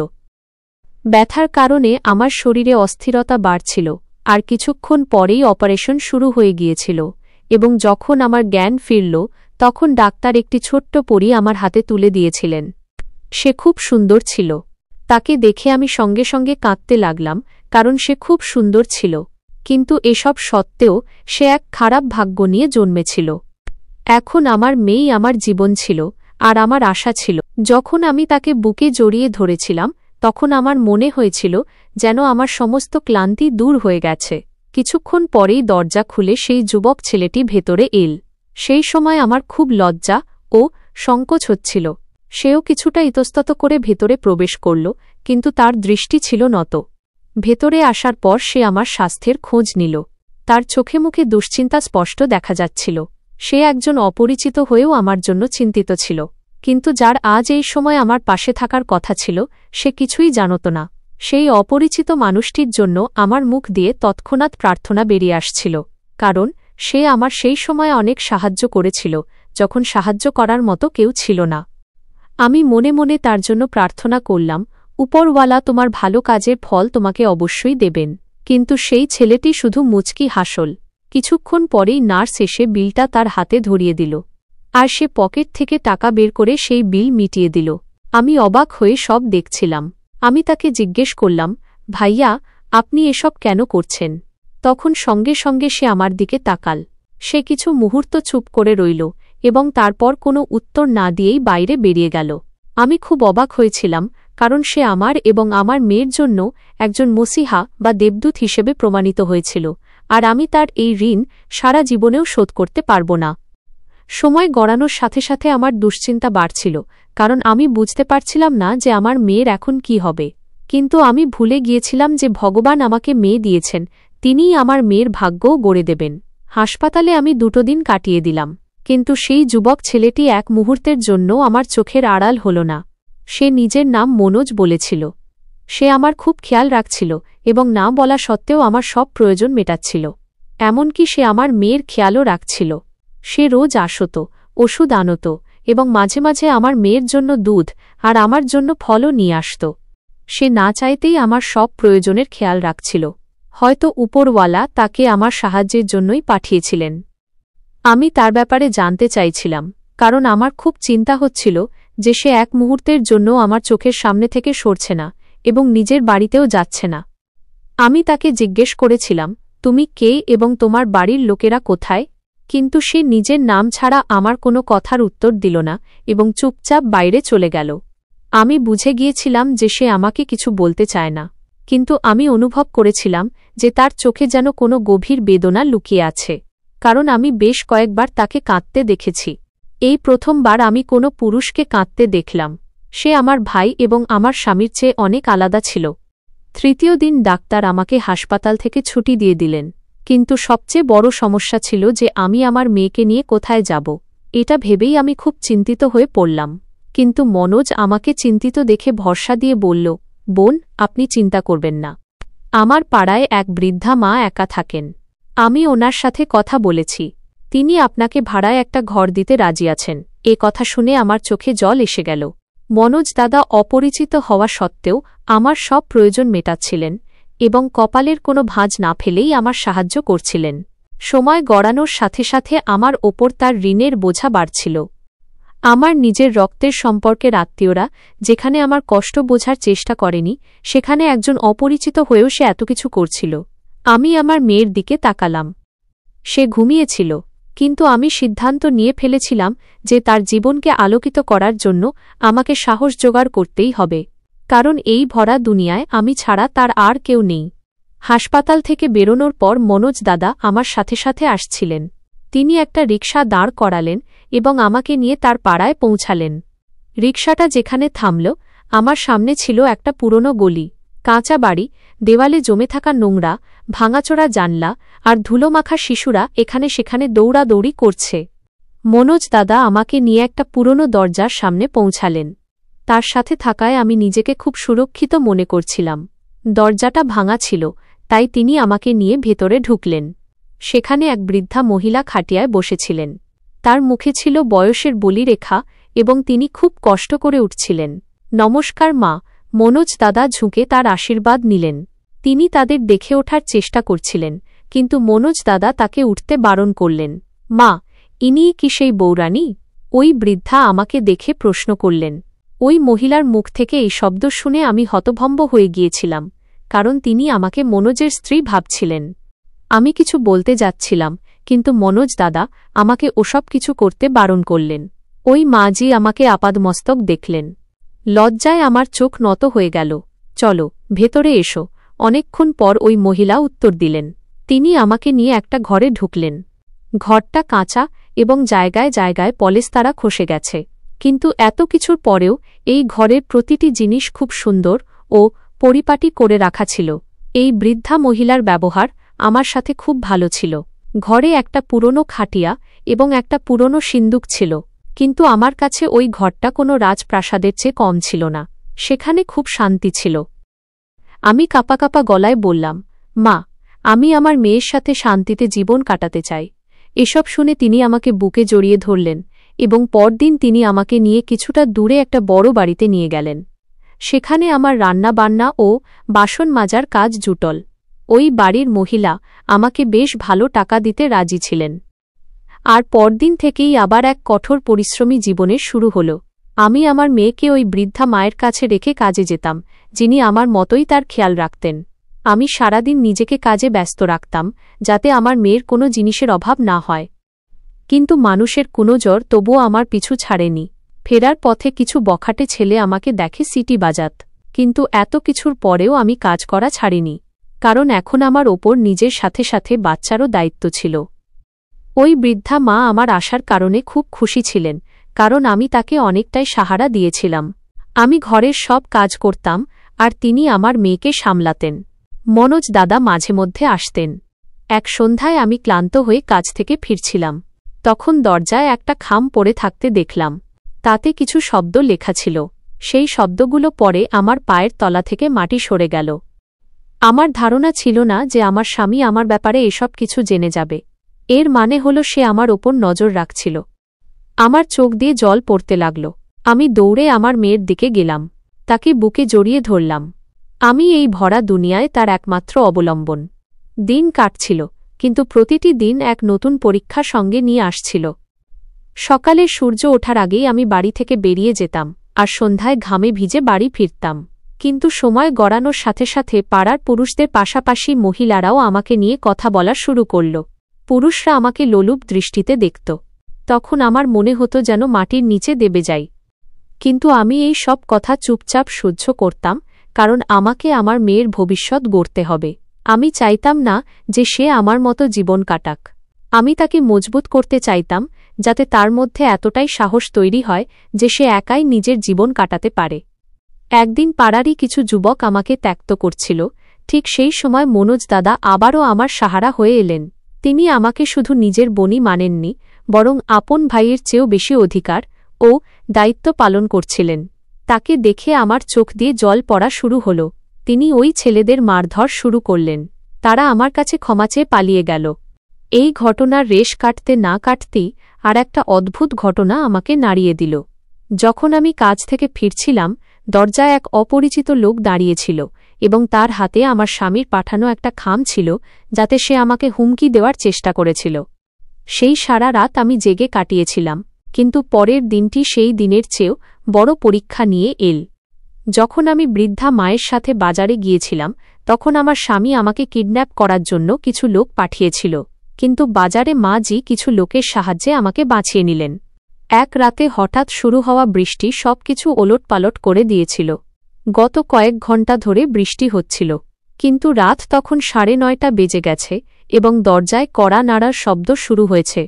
ব্যথার কারণে আমার শরীরে অস্থিরতা বাড়ছিল, আর কিছুক্ষণ পরেই অপারেশন শুরু হয়ে গিয়েছিল। এবং যখন আমার জ্ঞান ফিরল, তখন ডাক্তার একটি ছোট্ট পরী আমার হাতে তুলে দিয়েছিলেন। সে খুব সুন্দর ছিল। তাকে দেখে আমি সঙ্গে সঙ্গে কাঁদতে লাগলাম, কারণ সে খুব সুন্দর ছিল। কিন্তু এসব সত্ত্বেও সে এক খারাপ ভাগ্য নিয়ে জন্মেছিল। এখন আমার মেয়েই আমার জীবন ছিল আর আমার আশা ছিল। যখন আমি তাকে বুকে জড়িয়ে ধরেছিলাম, তখন আমার মনে হয়েছিল যেন আমার সমস্ত ক্লান্তি দূর হয়ে গেছে। কিছুক্ষণ পরেই দরজা খুলে সেই যুবক ছেলেটি ভেতরে এল। সেই সময় আমার খুব লজ্জা ও সংকোচ হচ্ছিল। সেও কিছুটা ইতস্তত করে ভেতরে প্রবেশ করল, কিন্তু তার দৃষ্টি ছিল নত। ভেতরে আসার পর সে আমার স্বাস্থ্যের খোঁজ নিল। তার চোখে মুখে দুশ্চিন্তা স্পষ্ট দেখা যাচ্ছিল। সে একজন অপরিচিত হয়েও আমার জন্য চিন্তিত ছিল, কিন্তু যার আজ এই সময় আমার পাশে থাকার কথা ছিল, সে কিছুই জানত না। সেই অপরিচিত মানুষটির জন্য আমার মুখ দিয়ে তৎক্ষণাৎ প্রার্থনা বেরিয়ে আসছিল, কারণ সে আমার সেই সময় অনেক সাহায্য করেছিল, যখন সাহায্য করার মতো কেউ ছিল না। আমি মনে মনে তার জন্য প্রার্থনা করলাম, উপরওয়ালা তোমার ভালো কাজের ফল তোমাকে অবশ্যই দেবেন। কিন্তু সেই ছেলেটি শুধু মুচকি হাসল, কিছুক্ষণ পরেই নার্স এসে বিলটা তার হাতে ধরিয়ে দিল, আর সে পকেট থেকে টাকা বের করে সেই বিল মিটিয়ে দিল। আমি অবাক হয়ে সব দেখছিলাম। আমি তাকে জিজ্ঞেস করলাম, ভাইয়া, আপনি এসব কেন করছেন? তখন সঙ্গে সঙ্গে সে আমার দিকে তাকাল। সে কিছু মুহূর্ত চুপ করে রইল এবং তারপর কোনো উত্তর না দিয়েই বাইরে বেরিয়ে গেল। আমি খুব অবাক হয়েছিলাম, কারণ সে আমার এবং আমার মেয়ের জন্য একজন মসিহা বা দেবদূত হিসেবে প্রমাণিত হয়েছিল, আর আমি তার এই ঋণ সারা জীবনেও শোধ করতে পারব না। সময় গড়ানোর সাথে সাথে আমার দুশ্চিন্তা বাড়ছিল, কারণ আমি বুঝতে পারছিলাম না যে আমার মেয়ের এখন কি হবে। কিন্তু আমি ভুলে গিয়েছিলাম যে ভগবান আমাকে মেয়ে দিয়েছেন, তিনিই আমার মেয়ের ভাগ্যও গড়ে দেবেন। হাসপাতালে আমি 2 দিন কাটিয়ে দিলাম, কিন্তু সেই যুবক ছেলেটি এক মুহূর্তের জন্য আমার চোখের আড়াল হল না। সে নিজের নাম মনোজ বলেছিল। সে আমার খুব খেয়াল রাখছিল এবং না বলা সত্ত্বেও আমার সব প্রয়োজন মেটাচ্ছিল। এমনকি সে আমার মেয়ের খেয়ালও রাখছিল। সে রোজ আসত, ওষুধ আনত এবং মাঝে মাঝে আমার মেয়ের জন্য দুধ আর আমার জন্য ফলও নিয়ে আসত। সে না চাইতেই আমার সব প্রয়োজনের খেয়াল রাখছিল। হয়তো উপরওয়ালা তাকে আমার সাহায্যের জন্যই পাঠিয়েছিলেন। আমি তার ব্যাপারে জানতে চাইছিলাম, কারণ আমার খুব চিন্তা হচ্ছিল যে সে এক মুহূর্তের জন্য আমার চোখের সামনে থেকে সরছে না এবং নিজের বাড়িতেও যাচ্ছে না। আমি তাকে জিজ্ঞেস করেছিলাম, তুমি কে এবং তোমার বাড়ির লোকেরা কোথায়? কিন্তু সে নিজের নাম ছাড়া আমার কোনো কথার উত্তর দিল না এবং চুপচাপ বাইরে চলে গেল। আমি বুঝে গিয়েছিলাম যে সে আমাকে কিছু বলতে চায় না, কিন্তু আমি অনুভব করেছিলাম যে তার চোখে যেন কোনো গভীর বেদনা লুকিয়ে আছে, কারণ আমি বেশ কয়েকবার তাকে কাঁদতে দেখেছি। এই প্রথমবার আমি কোনো পুরুষকে কাঁদতে দেখলাম। সে আমার ভাই এবং আমার স্বামীর চেয়ে অনেক আলাদা ছিল। 3য় দিন ডাক্তার আমাকে হাসপাতাল থেকে ছুটি দিয়ে দিলেন, কিন্তু সবচেয়ে বড় সমস্যা ছিল যে আমি আমার মেয়েকে নিয়ে কোথায় যাব। এটা ভেবেই আমি খুব চিন্তিত হয়ে পড়লাম। কিন্তু মনোজ আমাকে চিন্তিত দেখে ভরসা দিয়ে বলল, বোন, আপনি চিন্তা করবেন না। আমার পাড়ায় এক বৃদ্ধা মা একা থাকেন। আমি ওনার সাথে কথা বলেছি। তিনি আপনাকে ভাড়ায় একটা ঘর দিতে রাজি আছেন। এ কথা শুনে আমার চোখে জল এসে গেল। মনোজ দাদা অপরিচিত হওয়া সত্ত্বেও আমার সব প্রয়োজন মেটাচ্ছিলেন এবং কপালের কোনো ভাঁজ না ফেলেই আমার সাহায্য করছিলেন। সময় গড়ানোর সাথে সাথে আমার ওপর তার ঋণের বোঝা বাড়ছিল। আমার নিজের রক্তের সম্পর্কের আত্মীয়রা যেখানে আমার কষ্ট বোঝার চেষ্টা করেনি, সেখানে একজন অপরিচিত হয়েও সে এত কিছু করছিল। আমি আমার মেয়ের দিকে তাকালাম। সে ঘুমিয়েছিল, কিন্তু আমি সিদ্ধান্ত নিয়ে ফেলেছিলাম যে তার জীবনকে আলোকিত করার জন্য আমাকে সাহস জোগাড় করতেই হবে, কারণ এই ভরা দুনিয়ায় আমি ছাড়া তার আর কেউ নেই। হাসপাতাল থেকে বেরোনোর পর মনোজ দাদা আমার সাথে সাথে আসছিলেন। তিনি একটা রিকশা দাঁড় করালেন এবং আমাকে নিয়ে তার পাড়ায় পৌঁছালেন। রিকশাটা যেখানে থামল, আমার সামনে ছিল একটা পুরনো গলি, কাঁচা বাড়ি, দেওয়ালে জমে থাকা নোংরা, ভাঙাচোরা জানলা আর ধুলোমাখা শিশুরা এখানে সেখানে দৌড়াদৌড়ি করছে। মনোজ দাদা আমাকে নিয়ে একটা পুরনো দরজার সামনে পৌঁছালেন। তার সাথে থাকায় আমি নিজেকে খুব সুরক্ষিত মনে করছিলাম। দরজাটা ভাঙা ছিল, তাই তিনি আমাকে নিয়ে ভেতরে ঢুকলেন। সেখানে এক বৃদ্ধা মহিলা খাটিয়ায় বসেছিলেন। তার মুখে ছিল বয়সের বলিরেখা এবং তিনি খুব কষ্ট করে উঠছিলেন। নমস্কার মা, মনোজ দাদা ঝুঁকে তার আশীর্বাদ নিলেন। তিনি তাদের দেখে ওঠার চেষ্টা করছিলেন, কিন্তু মনোজ দাদা তাকে উঠতে বারণ করলেন। মা, ইনিই কি সেই বৌরানী? ওই বৃদ্ধা আমাকে দেখে প্রশ্ন করলেন। ওই মহিলার মুখ থেকে এই শব্দ শুনে আমি হতভম্ব হয়ে গিয়েছিলাম, কারণ তিনি আমাকে মনোজের স্ত্রী ভাবছিলেন। আমি কিছু বলতে যাচ্ছিলাম, কিন্তু মনোজ দাদা আমাকে ওসব কিছু করতে বারণ করলেন। ওই মাজি আমাকে আপাদমস্তক দেখলেন। লজ্জায় আমার চোখ নত হয়ে গেল। চলো, ভেতরে এসো। অনেকক্ষণ পর ওই মহিলা উত্তর দিলেন। তিনি আমাকে নিয়ে একটা ঘরে ঢুকলেন। ঘরটা কাঁচা এবং জায়গায় জায়গায় পলেস্তারা খসে গেছে, কিন্তু এত কিছুর পরেও এই ঘরের প্রতিটি জিনিস খুব সুন্দর ও পরিপাটি করে রাখা ছিল। এই বৃদ্ধা মহিলার ব্যবহার আমার সাথে খুব ভালো ছিল। ঘরে একটা পুরনো খাটিয়া এবং একটা পুরনো সিন্দুক ছিল, কিন্তু আমার কাছে ওই ঘরটা কোনো রাজপ্রাসাদের চেয়ে কম ছিল না। সেখানে খুব শান্তি ছিল। আমি কাঁপা কাঁপা গলায় বললাম, মা, আমি আমার মেয়ের সাথে শান্তিতে জীবন কাটাতে চাই। এসব শুনে তিনি আমাকে বুকে জড়িয়ে ধরলেন এবং পরদিন তিনি আমাকে নিয়ে কিছুটা দূরে একটা বড় বাড়িতে নিয়ে গেলেন। সেখানে আমার রান্না বান্না ও বাসন মাজার কাজ জুটল। ওই বাড়ির মহিলা আমাকে বেশ ভালো টাকা দিতে রাজি ছিলেন। আর পরদিন থেকেই আবার এক কঠোর পরিশ্রমী জীবনের শুরু হল। আমি আমার মেয়েকে ওই বৃদ্ধা মায়ের কাছে রেখে কাজে যেতাম, যিনি আমার মতোই তার খেয়াল রাখতেন। আমি সারাদিন নিজেকে কাজে ব্যস্ত রাখতাম, যাতে আমার মেয়ের কোনো জিনিসের অভাব না হয়। কিন্তু মানুষের কোনো জ্বর তবুও আমার পিছু ছাড়েনি। ফেরার পথে কিছু বখাটে ছেলে আমাকে দেখে সিটি বাজাত, কিন্তু এত কিছুর পরেও আমি কাজ করা ছাড়িনি, কারণ এখন আমার ওপর নিজের সাথে সাথে বাচ্চারও দায়িত্ব ছিল। ওই বৃদ্ধা মা আমার আসার কারণে খুব খুশি ছিলেন, কারণ আমি তাকে অনেকটাই সাহারা দিয়েছিলাম। আমি ঘরের সব কাজ করতাম, আর তিনি আমার মেয়েকে সামলাতেন। মনোজ দাদা মাঝে মধ্যে আসতেন। এক সন্ধ্যায় আমি ক্লান্ত হয়ে কাজ থেকে ফিরছিলাম, তখন দরজায় একটা খাম পড়ে থাকতে দেখলাম। তাতে কিছু শব্দ লেখা ছিল। সেই শব্দগুলো পরে আমার পায়ের তলা থেকে মাটি সরে গেল। আমার ধারণা ছিল না যে আমার স্বামী আমার ব্যাপারে এসব কিছু জেনে যাবে। এর মানে হল সে আমার ওপর নজর রাখছিল। আমার চোখ দিয়ে জল পড়তে লাগল। আমি দৌড়ে আমার মেয়ের দিকে গেলাম, তাকে বুকে জড়িয়ে ধরলাম। আমি এই ভরা দুনিয়ায় তার একমাত্র অবলম্বন। দিন কাটছিল, কিন্তু প্রতিটি দিন এক নতুন পরীক্ষা সঙ্গে নিয়ে আসছিল। সকালে সূর্য ওঠার আগেই আমি বাড়ি থেকে বেরিয়ে যেতাম, আর সন্ধ্যায় ঘামে ভিজে বাড়ি ফিরতাম। কিন্তু সময় গড়ানোর সাথে সাথে পাড়ার পুরুষদের পাশাপাশি মহিলারাও আমাকে নিয়ে কথা বলা শুরু করল। পুরুষরা আমাকে লোলুপ দৃষ্টিতে দেখত। তখন আমার মনে হতো যেন মাটির নিচে দেবে যাই। কিন্তু আমি এই সব কথা চুপচাপ সহ্য করতাম, কারণ আমাকে আমার মেয়ের ভবিষ্যৎ গড়তে হবে। আমি চাইতাম না যে সে আমার মতো জীবন কাটাক। আমি তাকে মজবুত করতে চাইতাম, যাতে তার মধ্যে এতটাই সাহস তৈরি হয় যে সে একাই নিজের জীবন কাটাতে পারে। একদিন পাড়ারই কিছু যুবক আমাকে ত্যক্ত করছিল। ঠিক সেই সময় মনোজ দাদা আবারও আমার সাহারা হয়ে এলেন। তিনি আমাকে শুধু নিজের বোনই মানেননি, বরং আপন ভাইয়ের চেয়েও বেশি অধিকার ও দায়িত্ব পালন করছিলেন। তাকে দেখে আমার চোখ দিয়ে জল পড়া শুরু হল। তিনি ওই ছেলেদের মারধর শুরু করলেন। তারা আমার কাছে ক্ষমা চেয়ে পালিয়ে গেল। এই ঘটনার রেশ কাটতে না কাটতেই আর একটা অদ্ভুত ঘটনা আমাকে নাড়িয়ে দিল। যখন আমি কাজ থেকে ফিরছিলাম, দরজায় এক অপরিচিত লোক দাঁড়িয়েছিল, এবং তার হাতে আমার স্বামীর পাঠানো একটা খাম ছিল, যাতে সে আমাকে হুমকি দেওয়ার চেষ্টা করেছিল। সেই সারা রাত আমি জেগে কাটিয়েছিলাম, কিন্তু পরের দিনটি সেই দিনের চেয়েও বড় পরীক্ষা নিয়ে এল। যখন আমি বৃদ্ধা মায়ের সাথে বাজারে গিয়েছিলাম, তখন আমার স্বামী আমাকে কিডন্যাপ করার জন্য কিছু লোক পাঠিয়েছিল, কিন্তু বাজারে মা জি কিছু লোকের সাহায্যে আমাকে বাঁচিয়ে নিলেন। এক রাতে হঠাৎ শুরু হওয়া বৃষ্টি সবকিছু ওলটপালট করে দিয়েছিল। গত কয়েক ঘণ্টা ধরে বৃষ্টি হচ্ছিল, কিন্তু রাত তখন 9:30 বেজে গেছে এবং দরজায় কড়া নাড়ার শব্দ শুরু হয়েছে।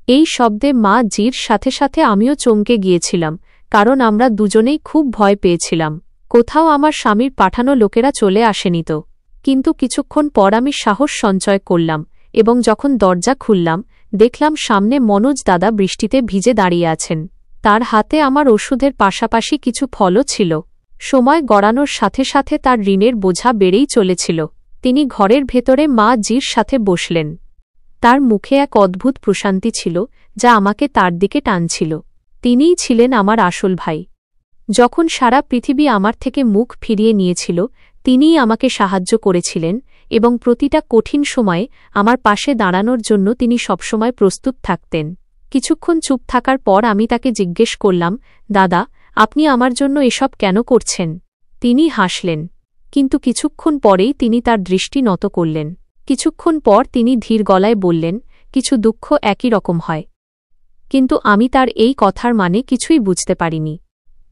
এই শব্দে মা জির সাথে সাথে আমিও চমকে গিয়েছিলাম, কারণ আমরা দুজনেই খুব ভয় পেয়েছিলাম। কোথাও আমার স্বামীর পাঠানো লোকেরা চলে আসেনি তো। কিন্তু কিছুক্ষণ পর আমি সাহস সঞ্চয় করলাম, এবং যখন দরজা খুললাম, দেখলাম সামনে মনোজ দাদা বৃষ্টিতে ভিজে দাঁড়িয়ে আছেন। তার হাতে আমার ওষুধের পাশাপাশি কিছু ফলও ছিল। সময় গড়ানোর সাথে সাথে তার ঋণের বোঝা বেড়েই চলেছিল। তিনি ঘরের ভেতরে মা জির সাথে বসলেন। তার মুখে এক অদ্ভুত প্রশান্তি ছিল, যা আমাকে তার দিকে টানছিল। তিনিই ছিলেন আমার আসল ভাই। যখন সারা পৃথিবী আমার থেকে মুখ ফিরিয়ে নিয়েছিল, তিনিই আমাকে সাহায্য করেছিলেন, এবং প্রতিটা কঠিন সময়ে আমার পাশে দাঁড়ানোর জন্য তিনি সবসময় প্রস্তুত থাকতেন। কিছুক্ষণ চুপ থাকার পর আমি তাকে জিজ্ঞেস করলাম, দাদা, আপনি আমার জন্য এসব কেন করছেন? তিনি হাসলেন, কিন্তু কিছুক্ষণ পরেই তিনি তার দৃষ্টি নত করলেন। কিছুক্ষণ পর তিনি ধীর গলায় বললেন, কিছু দুঃখ একই রকম হয়। কিন্তু আমি তার এই কথার মানে কিছুই বুঝতে পারিনি।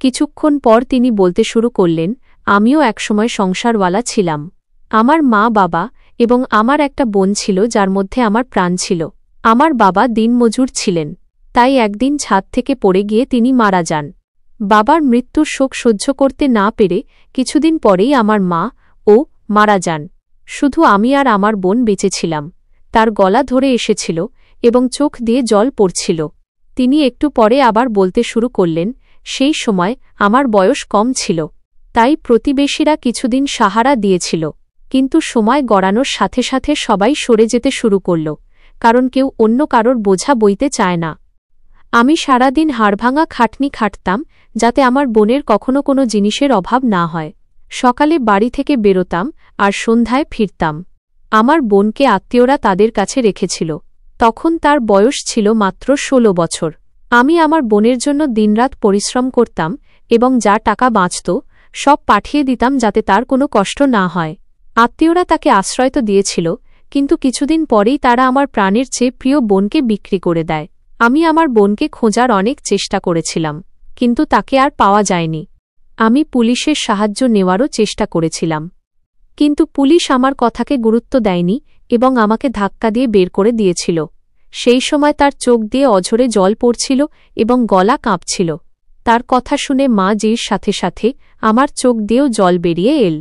কিছুক্ষণ পর তিনি বলতে শুরু করলেন, আমিও একসময় সংসারওয়ালা ছিলাম। আমার মা বাবা এবং আমার একটা বোন ছিল, যার মধ্যে আমার প্রাণ ছিল। আমার বাবা দিনমজুর ছিলেন, তাই একদিন ছাদ থেকে পড়ে গিয়ে তিনি মারা যান। বাবার মৃত্যুর শোক সহ্য করতে না পেরে কিছুদিন পরেই আমার মা মারা যান। শুধু আমি আর আমার বোন বেঁচে ছিলাম। তার গলা ধরে এসেছিল এবং চোখ দিয়ে জল পড়ছিল। তিনি একটু পরে আবার বলতে শুরু করলেন, সেই সময় আমার বয়স কম ছিল, তাই প্রতিবেশীরা কিছুদিন সাহারা দিয়েছিল। কিন্তু সময় গড়ানোর সাথে সাথে সবাই সরে যেতে শুরু করল, কারণ কেউ অন্য কারোর বোঝা বইতে চায় না। আমি সারাদিন হাড়ভাঙা খাটনি খাটতাম, যাতে আমার বোনের কখনো কোনো জিনিসের অভাব না হয়। সকালে বাড়ি থেকে বেরোতাম আর সন্ধ্যায় ফিরতাম। আমার বোনকে আত্মীয়রা তাদের কাছে রেখেছিল। তখন তার বয়স ছিল মাত্র ১৬ বছর। আমি আমার বোনের জন্য দিনরাত পরিশ্রম করতাম এবং যা টাকা বাঁচত সব পাঠিয়ে দিতাম যাতে তার কোনো কষ্ট না হয়। আত্মীয়রা তাকে আশ্রয় তো দিয়েছিল, কিন্তু কিছুদিন পরেই তারা আমার প্রাণের চেয়ে প্রিয় বোনকে বিক্রি করে দেয়। আমি আমার বোনকে খোঁজার অনেক চেষ্টা করেছিলাম, কিন্তু তাকে আর পাওয়া যায়নি। আমি পুলিশের সাহায্য নেওয়ারও চেষ্টা করেছিলাম, কিন্তু পুলিশ আমার কথাকে গুরুত্ব দেয়নি এবং আমাকে ধাক্কা দিয়ে বের করে দিয়েছিল। সেই সময় তার চোখ দিয়ে অঝরে জল পড়ছিল এবং গলা কাঁপছিল। তার কথা শুনে মা জির সাথে সাথে আমার চোখ দিয়েও জল বেরিয়ে এল।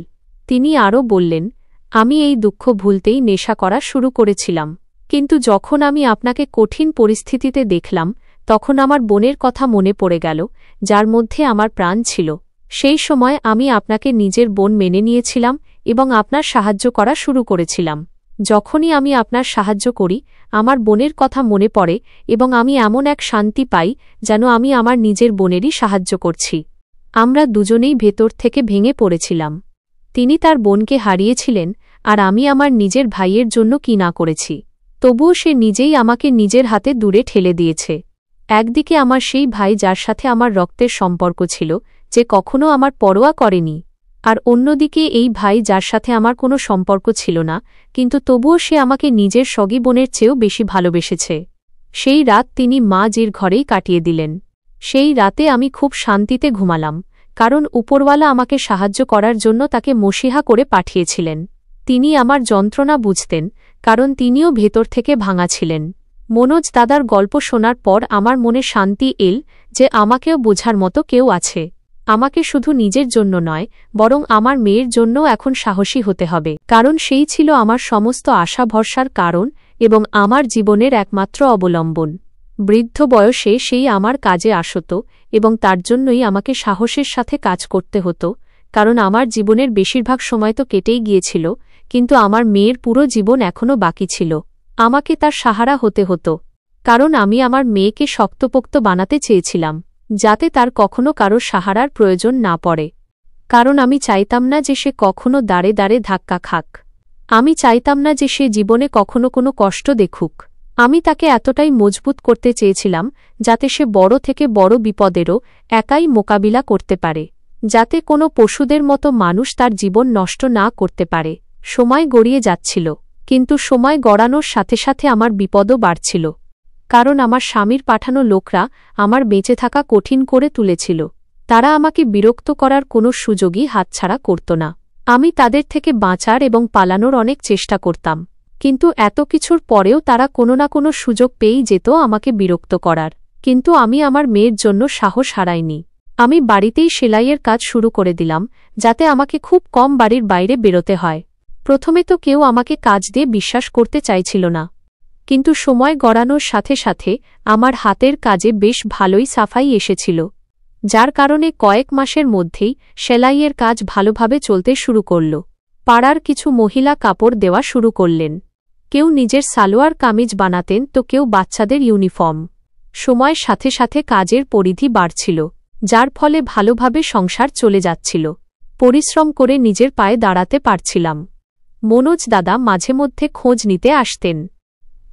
তিনি আরও বললেন, আমি এই দুঃখ ভুলতেই নেশা করা শুরু করেছিলাম, কিন্তু যখন আমি আপনাকে কঠিন পরিস্থিতিতে দেখলাম তখন আমার বোনের কথা মনে পড়ে গেল, যার মধ্যে আমার প্রাণ ছিল। সেই সময় আমি আপনাকে নিজের বোন মেনে নিয়েছিলাম এবং আপনার সাহায্য করা শুরু করেছিলাম। যখনই আমি আপনার সাহায্য করি আমার বোনের কথা মনে পড়ে এবং আমি এমন এক শান্তি পাই যেন আমি আমার নিজের বোনেরই সাহায্য করছি। আমরা দুজনেই ভেতর থেকে ভেঙে পড়েছিলাম। তিনি তার বোনকে হারিয়েছিলেন, আর আমি আমার নিজের ভাইয়ের জন্য কি না করেছি। তবুও সে নিজেই আমাকে নিজের হাতে দূরে ঠেলে দিয়েছে। একদিকে আমার সেই ভাই যার সাথে আমার রক্তের সম্পর্ক ছিল, যে কখনো আমার পরোয়া করেনি, আর অন্যদিকে এই ভাই যার সাথে আমার কোনো সম্পর্ক ছিল না, কিন্তু তবুও সে আমাকে নিজের সগী বোনের চেয়েও বেশি ভালোবেসেছে। সেই রাত তিনি মা জির ঘরেই কাটিয়ে দিলেন। সেই রাতে আমি খুব শান্তিতে ঘুমালাম, কারণ উপরওয়ালা আমাকে সাহায্য করার জন্য তাকে মসিহা করে পাঠিয়েছিলেন। তিনি আমার যন্ত্রণা বুঝতেন, কারণ তিনিও ভেতর থেকে ভাঙা ছিলেন। মনোজ দাদার গল্প শোনার পর আমার মনে শান্তি এল যে আমাকেও বোঝার মতো কেউ আছে। আমাকে শুধু নিজের জন্য নয়, বরং আমার মেয়ের জন্যও এখন সাহসী হতে হবে, কারণ সেই ছিল আমার সমস্ত আশা ভরসার কারণ এবং আমার জীবনের একমাত্র অবলম্বন। বৃদ্ধ বয়সে সেই আমার কাজে আসত এবং তার জন্যই আমাকে সাহসের সাথে কাজ করতে হতো, কারণ আমার জীবনের বেশিরভাগ সময় তো কেটেই গিয়েছিল, কিন্তু আমার মেয়ের পুরো জীবন এখনও বাকি ছিল। আমাকে তার সাহারা হতে হতো, কারণ আমি আমার মেয়েকে শক্তপোক্ত বানাতে চেয়েছিলাম, যাতে তার কখনো কারো সাহারার প্রয়োজন না পড়ে। কারণ আমি চাইতাম না যে সে কখনো দাঁড়ে দাঁড়ে ধাক্কা খাক। আমি চাইতাম না যে সে জীবনে কখনো কোনো কষ্ট দেখুক। আমি তাকে এতটাই মজবুত করতে চেয়েছিলাম যাতে সে বড় থেকে বড় বিপদেরও একাই মোকাবিলা করতে পারে, যাতে কোনো পশুদের মতো মানুষ তার জীবন নষ্ট না করতে পারে। সময় গড়িয়ে যাচ্ছিল, কিন্তু সময় গড়ানোর সাথে সাথে আমার বিপদও বাড়ছিল, কারণ আমার স্বামীর পাঠানো লোকরা আমার বেঁচে থাকা কঠিন করে তুলেছিল। তারা আমাকে বিরক্ত করার কোনো সুযোগই হাতছাড়া করত না। আমি তাদের থেকে বাঁচার এবং পালানোর অনেক চেষ্টা করতাম, কিন্তু এত কিছুর পরেও তারা কোনো না কোনো সুযোগ পেয়েই যেত আমাকে বিরক্ত করার। কিন্তু আমি আমার মেয়ের জন্য সাহস হারাইনি। আমি বাড়িতেই সেলাইয়ের কাজ শুরু করে দিলাম, যাতে আমাকে খুব কম বাড়ির বাইরে বেরোতে হয়। প্রথমে তো কেউ আমাকে কাজ দিয়ে বিশ্বাস করতে চাইছিল না, কিন্তু সময় গড়ানোর সাথে সাথে আমার হাতের কাজে বেশ ভালোই সাফাই এসেছিল, যার কারণে কয়েক মাসের মধ্যেই সেলাইয়ের কাজ ভালোভাবে চলতে শুরু করল। পাড়ার কিছু মহিলা কাপড় দেওয়া শুরু করলেন। কেউ নিজের সালোয়ার কামিজ বানাতেন তো কেউ বাচ্চাদের ইউনিফর্ম। সময়ের সাথে সাথে কাজের পরিধি বাড়ছিল, যার ফলে ভালোভাবে সংসার চলে যাচ্ছিল। পরিশ্রম করে নিজের পায়ে দাঁড়াতে পারছিলাম। মনোজ দাদা মাঝে মধ্যে খোঁজ নিতে আসতেন,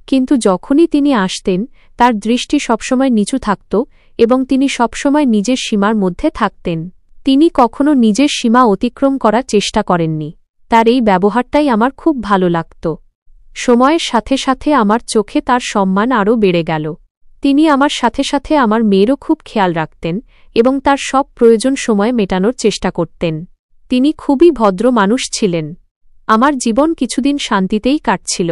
কিন্তু যখনই তিনি আসতেন তার দৃষ্টি সবসময় নিচু থাকত এবং তিনি সবসময় নিজের সীমার মধ্যে থাকতেন। তিনি কখনো নিজের সীমা অতিক্রম করার চেষ্টা করেননি। তার এই ব্যবহারটাই আমার খুব ভালো লাগত। সময়ের সাথে সাথে আমার চোখে তার সম্মান আরও বেড়ে গেল। তিনি আমার সাথে সাথে আমার মেয়েরও খুব খেয়াল রাখতেন এবং তার সব প্রয়োজন সময়ে মেটানোর চেষ্টা করতেন। তিনি খুবই ভদ্র মানুষ ছিলেন। আমার জীবন কিছুদিন শান্তিতেই কাটছিল,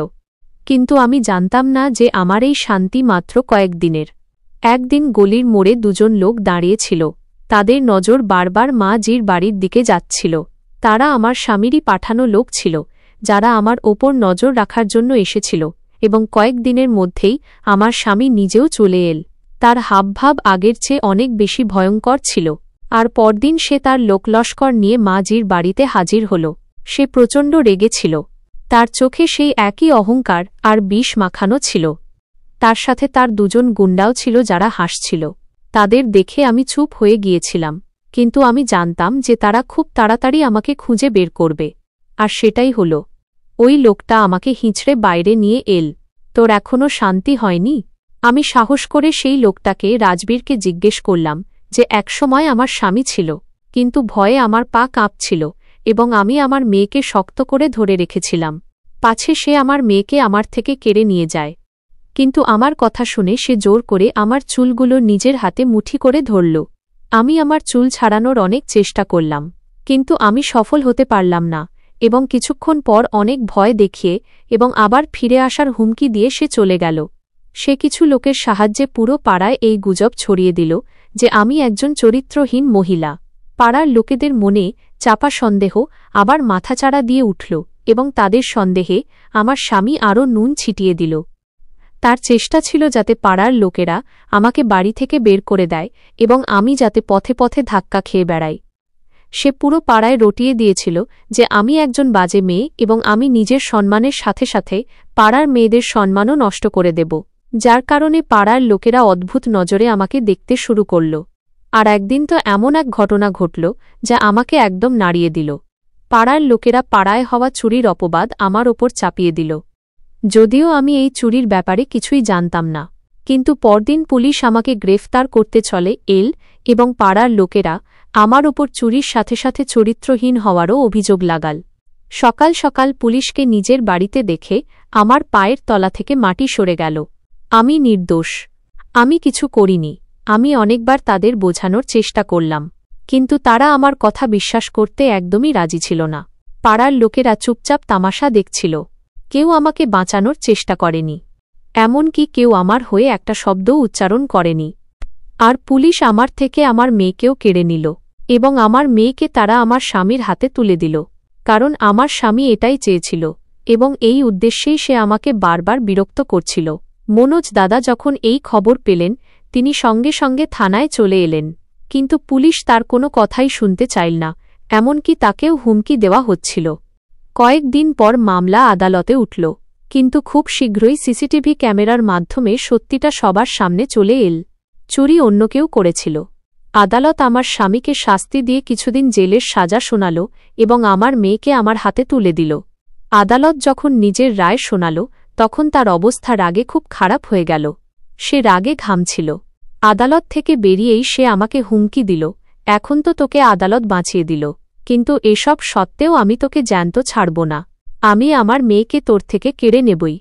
কিন্তু আমি জানতাম না যে আমার এই শান্তি মাত্র কয়েকদিনের। একদিন গলির মোড়ে দুজন লোক দাঁড়িয়েছিল। তাদের নজর বারবার মা জির বাড়ির দিকে যাচ্ছিল। তারা আমার স্বামীরই পাঠানো লোক ছিল, যারা আমার ওপর নজর রাখার জন্য এসেছিল, এবং কয়েকদিনের মধ্যেই আমার স্বামী নিজেও চলে এল। তার হাবভাব আগের চেয়ে অনেক বেশি ভয়ঙ্কর ছিল, আর পরদিন সে তার লোকলস্কর নিয়ে মা জির বাড়িতে হাজির হল। সে প্রচণ্ড রেগেছিল। তার চোখে সেই একই অহংকার আর বিষ মাখানো ছিল। তার সাথে তার দুজন গুন্ডাও ছিল যারা হাসছিল। তাদের দেখে আমি চুপ হয়ে গিয়েছিলাম, কিন্তু আমি জানতাম যে তারা খুব তাড়াতাড়ি আমাকে খুঁজে বের করবে। আর সেটাই হল। ওই লোকটা আমাকে হিঁচড়ে বাইরে নিয়ে এল। তোর এখনও শান্তি হয়নি? আমি সাহস করে সেই লোকটাকে রাজবীরকে জিজ্ঞেস করলাম যে একসময় আমার স্বামী ছিল, কিন্তু ভয়ে আমার পা কাঁপছিল এবং আমি আমার মেয়েকে শক্ত করে ধরে রেখেছিলাম, পাছে সে আমার মেয়েকে আমার থেকে কেড়ে নিয়ে যায়। কিন্তু আমার কথা শুনে সে জোর করে আমার চুলগুলো নিজের হাতে মুঠি করে ধরল। আমি আমার চুল ছাড়ানোর অনেক চেষ্টা করলাম, কিন্তু আমি সফল হতে পারলাম না এবং কিছুক্ষণ পর অনেক ভয় দেখিয়ে এবং আবার ফিরে আসার হুমকি দিয়ে সে চলে গেল। সে কিছু লোকের সাহায্যে পুরো পাড়ায় এই গুজব ছড়িয়ে দিল যে আমি একজন চরিত্রহীন মহিলা। পাড়ার লোকেদের মনে চাপা সন্দেহ আবার মাথাচাড়া দিয়ে উঠল এবং তাদের সন্দেহে আমার স্বামী আরও নুন ছিটিয়ে দিল। তার চেষ্টা ছিল যাতে পাড়ার লোকেরা আমাকে বাড়ি থেকে বের করে দেয় এবং আমি যাতে পথে পথে ধাক্কা খেয়ে বেড়াই। সে পুরো পাড়ায় রটিয়ে দিয়েছিল যে আমি একজন বাজে মেয়ে এবং আমি নিজের সম্মানের সাথে সাথে পাড়ার মেয়েদের সম্মানও নষ্ট করে দেব, যার কারণে পাড়ার লোকেরা অদ্ভুত নজরে আমাকে দেখতে শুরু করল। আর একদিন তো এমন এক ঘটনা ঘটল যা আমাকে একদম নাড়িয়ে দিল। পাড়ার লোকেরা পাড়ায় হওয়া চুরির অপবাদ আমার ওপর চাপিয়ে দিল। যদিও আমি এই চুরির ব্যাপারে কিছুই জানতাম না, কিন্তু পরদিন পুলিশ আমাকে গ্রেফতার করতে চলে এল এবং পাড়ার লোকেরা আমার ওপর চুরির সাথে সাথে চরিত্রহীন হওয়ারও অভিযোগ লাগাল। সকাল সকাল পুলিশকে নিজের বাড়িতে দেখে আমার পায়ের তলা থেকে মাটি সরে গেল। আমি নির্দোষ, আমি কিছু করিনি। আমি অনেকবার তাদের বোঝানোর চেষ্টা করলাম, কিন্তু তারা আমার কথা বিশ্বাস করতে একদমই রাজি ছিল না। পাড়ার লোকেরা চুপচাপ তামাশা দেখছিল, কেউ আমাকে বাঁচানোর চেষ্টা করেনি, এমনকি কেউ আমার হয়ে একটা শব্দও উচ্চারণ করেনি। আর পুলিশ আমার থেকে আমার মেয়েকেও কেড়ে নিল এবং আমার মেয়েকে তারা আমার স্বামীর হাতে তুলে দিল, কারণ আমার স্বামী এটাই চেয়েছিল এবং এই উদ্দেশ্যেই সে আমাকে বারবার বিরক্ত করছিল। মনোজ দাদা যখন এই খবর পেলেন তিনি সঙ্গে সঙ্গে থানায় চলে এলেন, কিন্তু পুলিশ তার কোনো কথাই শুনতে চাইল না, এমনকি তাকেও হুমকি দেওয়া হচ্ছিল। কয়েকদিন পর মামলা আদালতে উঠল, কিন্তু খুব শীঘ্রই সিসিটিভি ক্যামেরার মাধ্যমে সত্যিটা সবার সামনে চলে এল। চুরি অন্য কেউ করেছিল। আদালত আমার স্বামীকে শাস্তি দিয়ে কিছুদিন জেলের সাজা শোনাল এবং আমার মেয়েকে আমার হাতে তুলে দিল। আদালত যখন নিজের রায় শোনাল তখন তার অবস্থা রাগে খুব খারাপ হয়ে গেল। সে রাগে ঘামছিল। আদালত থেকে বেরিয়েই সে আমাকে হুমকি দিল, এখন তো তোকে আদালত বাঁচিয়ে দিল, কিন্তু এসব সত্ত্বেও আমি তোকে জ্যান্ত ছাড়ব না। আমি আমার মেয়েকে তোর থেকে কেড়ে নেবই।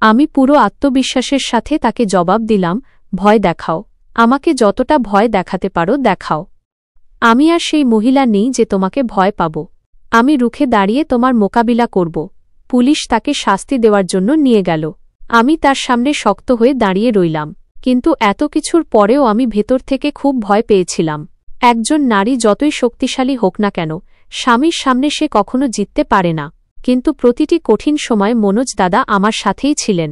আমি পুরো আত্মবিশ্বাসের সাথে তাকে জবাব দিলাম, ভয় দেখাও, আমাকে যতটা ভয় দেখাতে পারো দেখাও। আমি আর সেই মহিলা নেই যে তোমাকে ভয় পাব। আমি রুখে দাঁড়িয়ে তোমার মোকাবিলা করব। পুলিশ তাকে শাস্তি দেওয়ার জন্য নিয়ে গেল। আমি তার সামনে শক্ত হয়ে দাঁড়িয়ে রইলাম, কিন্তু এত কিছুর পরেও আমি ভেতর থেকে খুব ভয় পেয়েছিলাম। একজন নারী যতই শক্তিশালী হোক না কেন, স্বামীর সামনে সে কখনো জিততে পারে না। কিন্তু প্রতিটি কঠিন সময় মনোজ দাদা আমার সাথেই ছিলেন।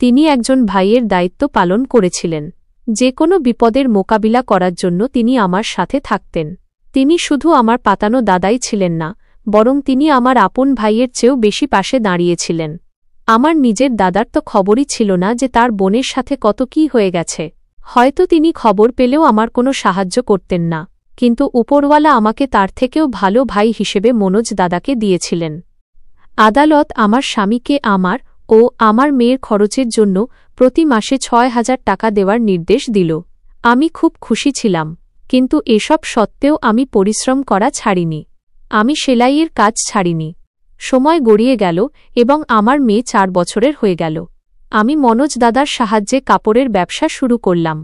তিনি একজন ভাইয়ের দায়িত্ব পালন করেছিলেন। যে কোনো বিপদের মোকাবিলা করার জন্য তিনি আমার সাথে থাকতেন। তিনি শুধু আমার পাতানো দাদাই ছিলেন না, বরং তিনি আমার আপন ভাইয়ের চেয়েও বেশি পাশে দাঁড়িয়েছিলেন। আমার নিজের দাদার তো খবরই ছিল না যে তার বোনের সাথে কত কী হয়ে গেছে। হয়তো তিনি খবর পেলেও আমার কোনো সাহায্য করতেন না, কিন্তু উপরওয়ালা আমাকে তার থেকেও ভালো ভাই হিসেবে মনোজ দাদাকে দিয়েছিলেন। আদালত আমার স্বামীকে আমার ও আমার মেয়ের খরচের জন্য প্রতি মাসে ৬,০০০ টাকা দেওয়ার নির্দেশ দিল। আমি খুব খুশি ছিলাম, কিন্তু এসব সত্ত্বেও আমি পরিশ্রম করা ছাড়িনি। আমি সেলাইয়ের কাজ ছাড়িনি। সময় গড়িয়ে গেল এবং আমার মেয়ে ৪ বছরের হয়ে গেল। আমি মনোজ দাদার সাহায্যে কাপড়ের ব্যবসা শুরু করলাম,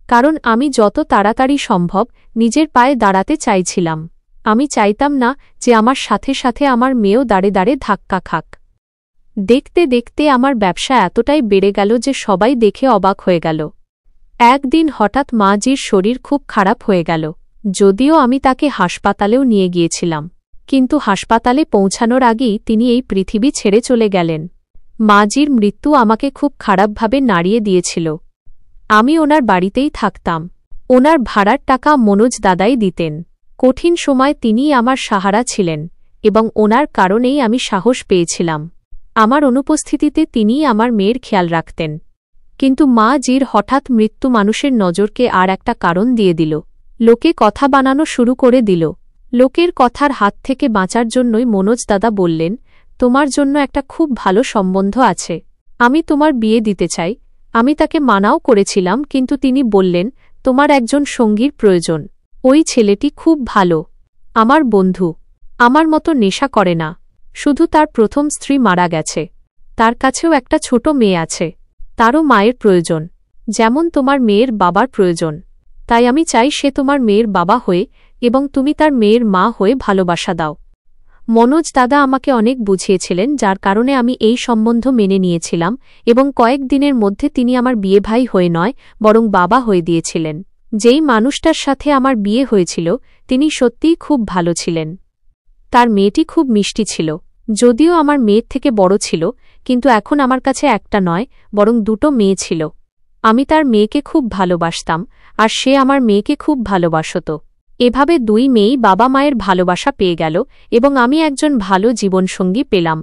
কারণ আমি যত তাড়াতাড়ি সম্ভব নিজের পায়ে দাঁড়াতে চাইছিলাম। আমি চাইতাম না যে আমার সাথে সাথে আমার মেয়েও দাঁড়ে দাঁড়ে ধাক্কা খাক। দেখতে দেখতে আমার ব্যবসা এতটাই বেড়ে গেল যে সবাই দেখে অবাক হয়ে গেল। একদিন হঠাৎ মাজির শরীর খুব খারাপ হয়ে গেল। যদিও আমি তাকে হাসপাতালেও নিয়ে গিয়েছিলাম, কিন্তু হাসপাতালে পৌঁছানোর আগেই তিনি এই পৃথিবী ছেড়ে চলে গেলেন। মাজির মৃত্যু আমাকে খুব খারাপভাবে নাড়িয়ে দিয়েছিল। আমি ওনার বাড়িতেই থাকতাম। ওনার ভাড়ার টাকা মনোজ দাদাই দিতেন। কঠিন সময় তিনিই আমার সাহারা ছিলেন এবং ওনার কারণেই আমি সাহস পেয়েছিলাম। আমার অনুপস্থিতিতে তিনিই আমার মেয়ের খেয়াল রাখতেন। কিন্তু মা জির হঠাৎ মৃত্যু মানুষের নজরকে আর একটা কারণ দিয়ে দিল। লোকে কথা বানানো শুরু করে দিল। লোকের কথার হাত থেকে বাঁচার জন্যই মনোজ দাদা বললেন, তোমার জন্য একটা খুব ভালো সম্বন্ধ আছে। আমি তোমার বিয়ে দিতে চাই। আমি তাকে মানাও করেছিলাম, কিন্তু তিনি বললেন তোমার একজন সঙ্গীর প্রয়োজন। ওই ছেলেটি খুব ভালো, আমার বন্ধু, আমার মতো নেশা করে না। শুধু তার প্রথম স্ত্রী মারা গেছে। তার কাছেও একটা ছোট মেয়ে আছে। তারও মায়ের প্রয়োজন, যেমন তোমার মেয়ের বাবার প্রয়োজন। তাই আমি চাই সে তোমার মেয়ের বাবা হয়ে এবং তুমি তার মেয়ের মা হয়ে ভালোবাসা দাও। মনোজ দাদা আমাকে অনেক বুঝিয়েছিলেন, যার কারণে আমি এই সম্বন্ধ মেনে নিয়েছিলাম এবং কয়েক দিনের মধ্যে তিনি আমার বিয়ে ভাই হয়ে নয় বরং বাবা হয়ে দিয়েছিলেন। যেই মানুষটার সাথে আমার বিয়ে হয়েছিল তিনি সত্যিই খুব ভালো ছিলেন। তার মেয়েটি খুব মিষ্টি ছিল। যদিও আমার মেয়ের থেকে বড় ছিল, কিন্তু এখন আমার কাছে একটা নয় বরং দুটো মেয়ে ছিল। আমি তার মেয়েকে খুব ভালোবাসতাম আর সে আমার মেয়েকে খুব ভালোবাসত। এভাবে দুই মেয়েই বাবা মায়ের ভালোবাসা পেয়ে গেল এবং আমি একজন ভালো জীবনসঙ্গী পেলাম।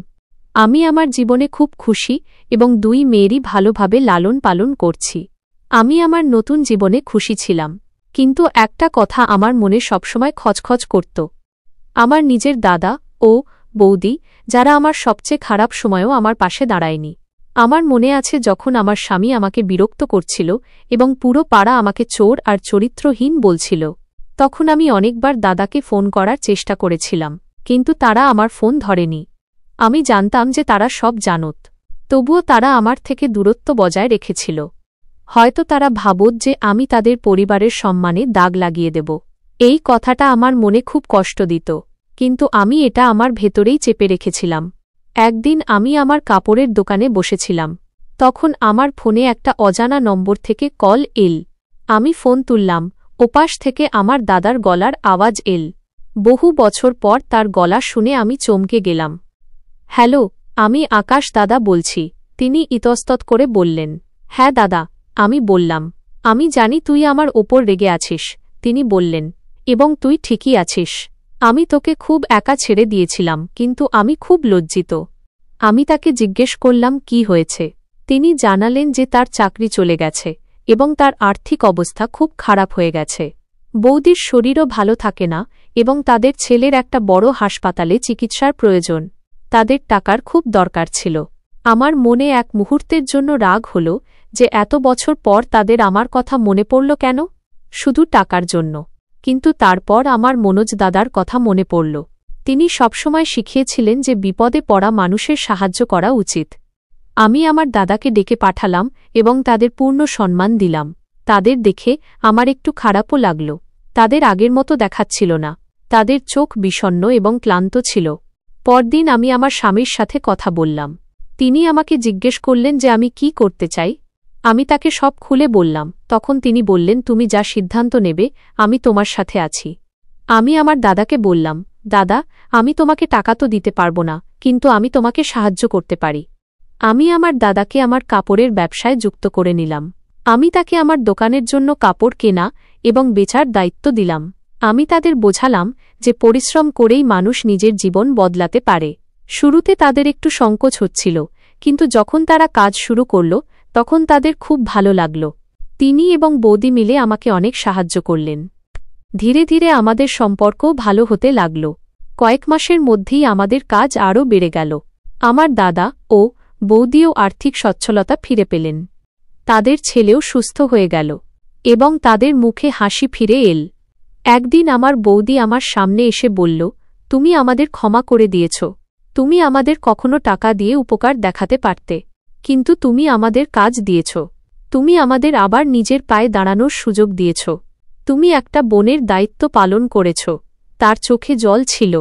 আমি আমার জীবনে খুব খুশি এবং দুই মেয়েরই ভালোভাবে লালন পালন করছি। আমি আমার নতুন জীবনে খুশি ছিলাম, কিন্তু একটা কথা আমার মনে সবসময় খচখচ করত। আমার নিজের দাদা ও বৌদি, যারা আমার সবচেয়ে খারাপ সময়েও আমার পাশে দাঁড়ায়নি। আমার মনে আছে যখন আমার স্বামী আমাকে বিরক্ত করছিল এবং পুরো পাড়া আমাকে চোর আর চরিত্রহীন বলছিল, তখন আমি অনেকবার দাদাকে ফোন করার চেষ্টা করেছিলাম, কিন্তু তারা আমার ফোন ধরেনি। আমি জানতাম যে তারা সব জানত, তবুও তারা আমার থেকে দূরত্ব বজায় রেখেছিল। হয়তো তারা ভাবত যে আমি তাদের পরিবারের সম্মানে দাগ লাগিয়ে দেব। এই কথাটা আমার মনে খুব কষ্ট দিত, কিন্তু আমি এটা আমার ভেতরেই চেপে রেখেছিলাম। একদিন আমি আমার কাপড়ের দোকানে বসেছিলাম। তখন আমার ফোনে একটা অজানা নম্বর থেকে কল এল। আমি ফোন তুললাম। ওপাশ থেকে আমার দাদার গলার আওয়াজ এল। বহু বছর পর তার গলা শুনে আমি চমকে গেলাম। হ্যালো, আমি আকাশ দাদা বলছি। তিনি ইতস্তত করে বললেন, হ্যাঁ দাদা। আমি বললাম, আমি জানি তুই আমার ওপর রেগে আছিস। তিনি বললেন, এবং তুই ঠিকই আছিস। আমি তোকে খুব একা ছেড়ে দিয়েছিলাম, কিন্তু আমি খুব লজ্জিত। আমি তাকে জিজ্ঞেস করলাম কি হয়েছে। তিনি জানালেন যে তার চাকরি চলে গেছে এবং তার আর্থিক অবস্থা খুব খারাপ হয়ে গেছে। বৌদির শরীরও ভালো থাকে না এবং তাদের ছেলের একটা বড় হাসপাতালে চিকিৎসার প্রয়োজন। তাদের টাকার খুব দরকার ছিল। আমার মনে এক মুহূর্তের জন্য রাগ হল যে এত বছর পর তাদের আমার কথা মনে পড়ল কেন, শুধু টাকার জন্য। কিন্তু তারপর আমার মনোজ দাদার কথা মনে পড়ল। তিনি সবসময় শিখিয়েছিলেন যে বিপদে পড়া মানুষের সাহায্য করা উচিত। আমি আমার দাদাকে ডেকে পাঠালাম এবং তাদের পূর্ণ সম্মান দিলাম। তাদের দেখে আমার একটু খারাপও লাগল। তাদের আগের মতো দেখাচ্ছিল না। তাদের চোখ বিষণ্ণ এবং ক্লান্ত ছিল। পরদিন আমি আমার স্বামীর সাথে কথা বললাম। তিনি আমাকে জিজ্ঞেস করলেন যে আমি কি করতে চাই। আমি তাকে সব খুলে বললাম। তখন তিনি বললেন, তুমি যা সিদ্ধান্ত নেবে আমি তোমার সাথে আছি। আমি আমার দাদাকে বললাম, দাদা, আমি তোমাকে টাকা তো দিতে পারব না, কিন্তু আমি তোমাকে সাহায্য করতে পারি। আমি আমার দাদাকে আমার কাপড়ের ব্যবসায় যুক্ত করে নিলাম। আমি তাকে আমার দোকানের জন্য কাপড় কেনা এবং বেচার দায়িত্ব দিলাম। আমি তাদের বোঝালাম যে পরিশ্রম করেই মানুষ নিজের জীবন বদলাতে পারে। শুরুতে তাদের একটু সংকোচ হচ্ছিল, কিন্তু যখন তারা কাজ শুরু করল তখন তাদের খুব ভালো লাগল। তিনি এবং বৌদি মিলে আমাকে অনেক সাহায্য করলেন। ধীরে ধীরে আমাদের সম্পর্কও ভালো হতে লাগল। কয়েক মাসের মধ্যেই আমাদের কাজ আরও বেড়ে গেল। আমার দাদা ও বৌদিও আর্থিক সচ্ছলতা ফিরে পেলেন। তাদের ছেলেও সুস্থ হয়ে গেল এবং তাদের মুখে হাসি ফিরে এল। একদিন আমার বৌদি আমার সামনে এসে বলল, তুমি আমাদের ক্ষমা করে দিয়েছ। তুমি আমাদের কখনো টাকা দিয়ে উপকার দেখাতে পারতে, কিন্তু তুমি আমাদের কাজ দিয়েছ। তুমি আমাদের আবার নিজের পায়ে দাঁড়ানোর সুযোগ দিয়েছ। তুমি একটা বোনের দায়িত্ব পালন করেছ। তার চোখে জল ছিল।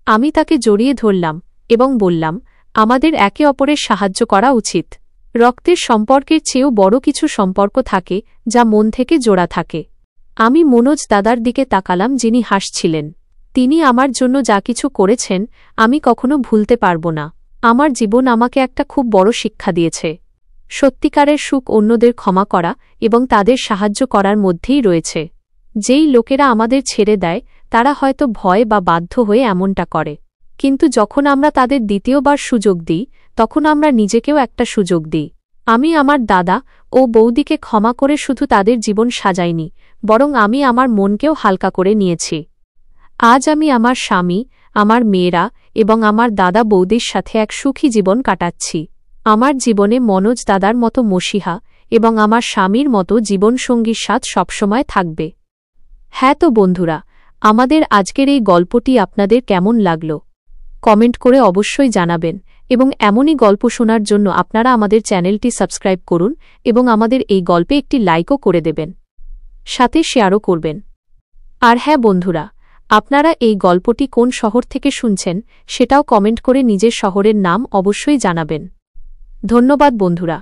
আমি তাকে জড়িয়ে ধরলাম এবং বললাম, আমাদের একে অপরের সাহায্য করা উচিত। রক্তের সম্পর্কের চেয়েও বড় কিছু সম্পর্ক থাকে যা মন থেকে জোড়া থাকে। আমি মনোজ দাদার দিকে তাকালাম, যিনি হাসছিলেন। তিনি আমার জন্য যা কিছু করেছেন আমি কখনো ভুলতে পারব না। আমার জীবন আমাকে একটা খুব বড় শিক্ষা দিয়েছে। সত্যিকারের সুখ অন্যদের ক্ষমা করা এবং তাদের সাহায্য করার মধ্যেই রয়েছে। যেই লোকেরা আমাদের ছেড়ে দেয় তারা হয়তো ভয় বা বাধ্য হয়ে এমনটা করে, কিন্তু যখন আমরা তাদের দ্বিতীয়বার সুযোগ দিই তখন আমরা নিজেকেও একটা সুযোগ দিই। আমি আমার দাদা ও বৌদিকে ক্ষমা করে শুধু তাদের জীবন সাজাইনি, বরং আমি আমার মনকেও হালকা করে নিয়েছি। আজ আমি আমার স্বামী, আমার মেয়েরা এবং আমার দাদা বৌদির সাথে এক সুখী জীবন কাটাচ্ছি। আমার জীবনে মনোজ দাদার মতো মসিহা এবং আমার স্বামীর মতো জীবনসঙ্গীর স্বাদ সবসময় থাকবে। হ্যাঁ তো বন্ধুরা, আমাদের আজকের এই গল্পটি আপনাদের কেমন লাগল কমেন্ট করে অবশ্যই জানাবেন এবং এমনই গল্প শোনার জন্য আপনারা আমাদের চ্যানেলটি সাবস্ক্রাইব করুন এবং আমাদের এই গল্পে একটি লাইকও করে দেবেন, সাথে শেয়ারও করবেন। আর হ্যাঁ বন্ধুরা, আপনারা এই গল্পটি কোন শহর থেকে শুনছেন সেটাও কমেন্ট করে নিজের শহরের নাম অবশ্যই জানাবেন। ধন্যবাদ বন্ধুরা।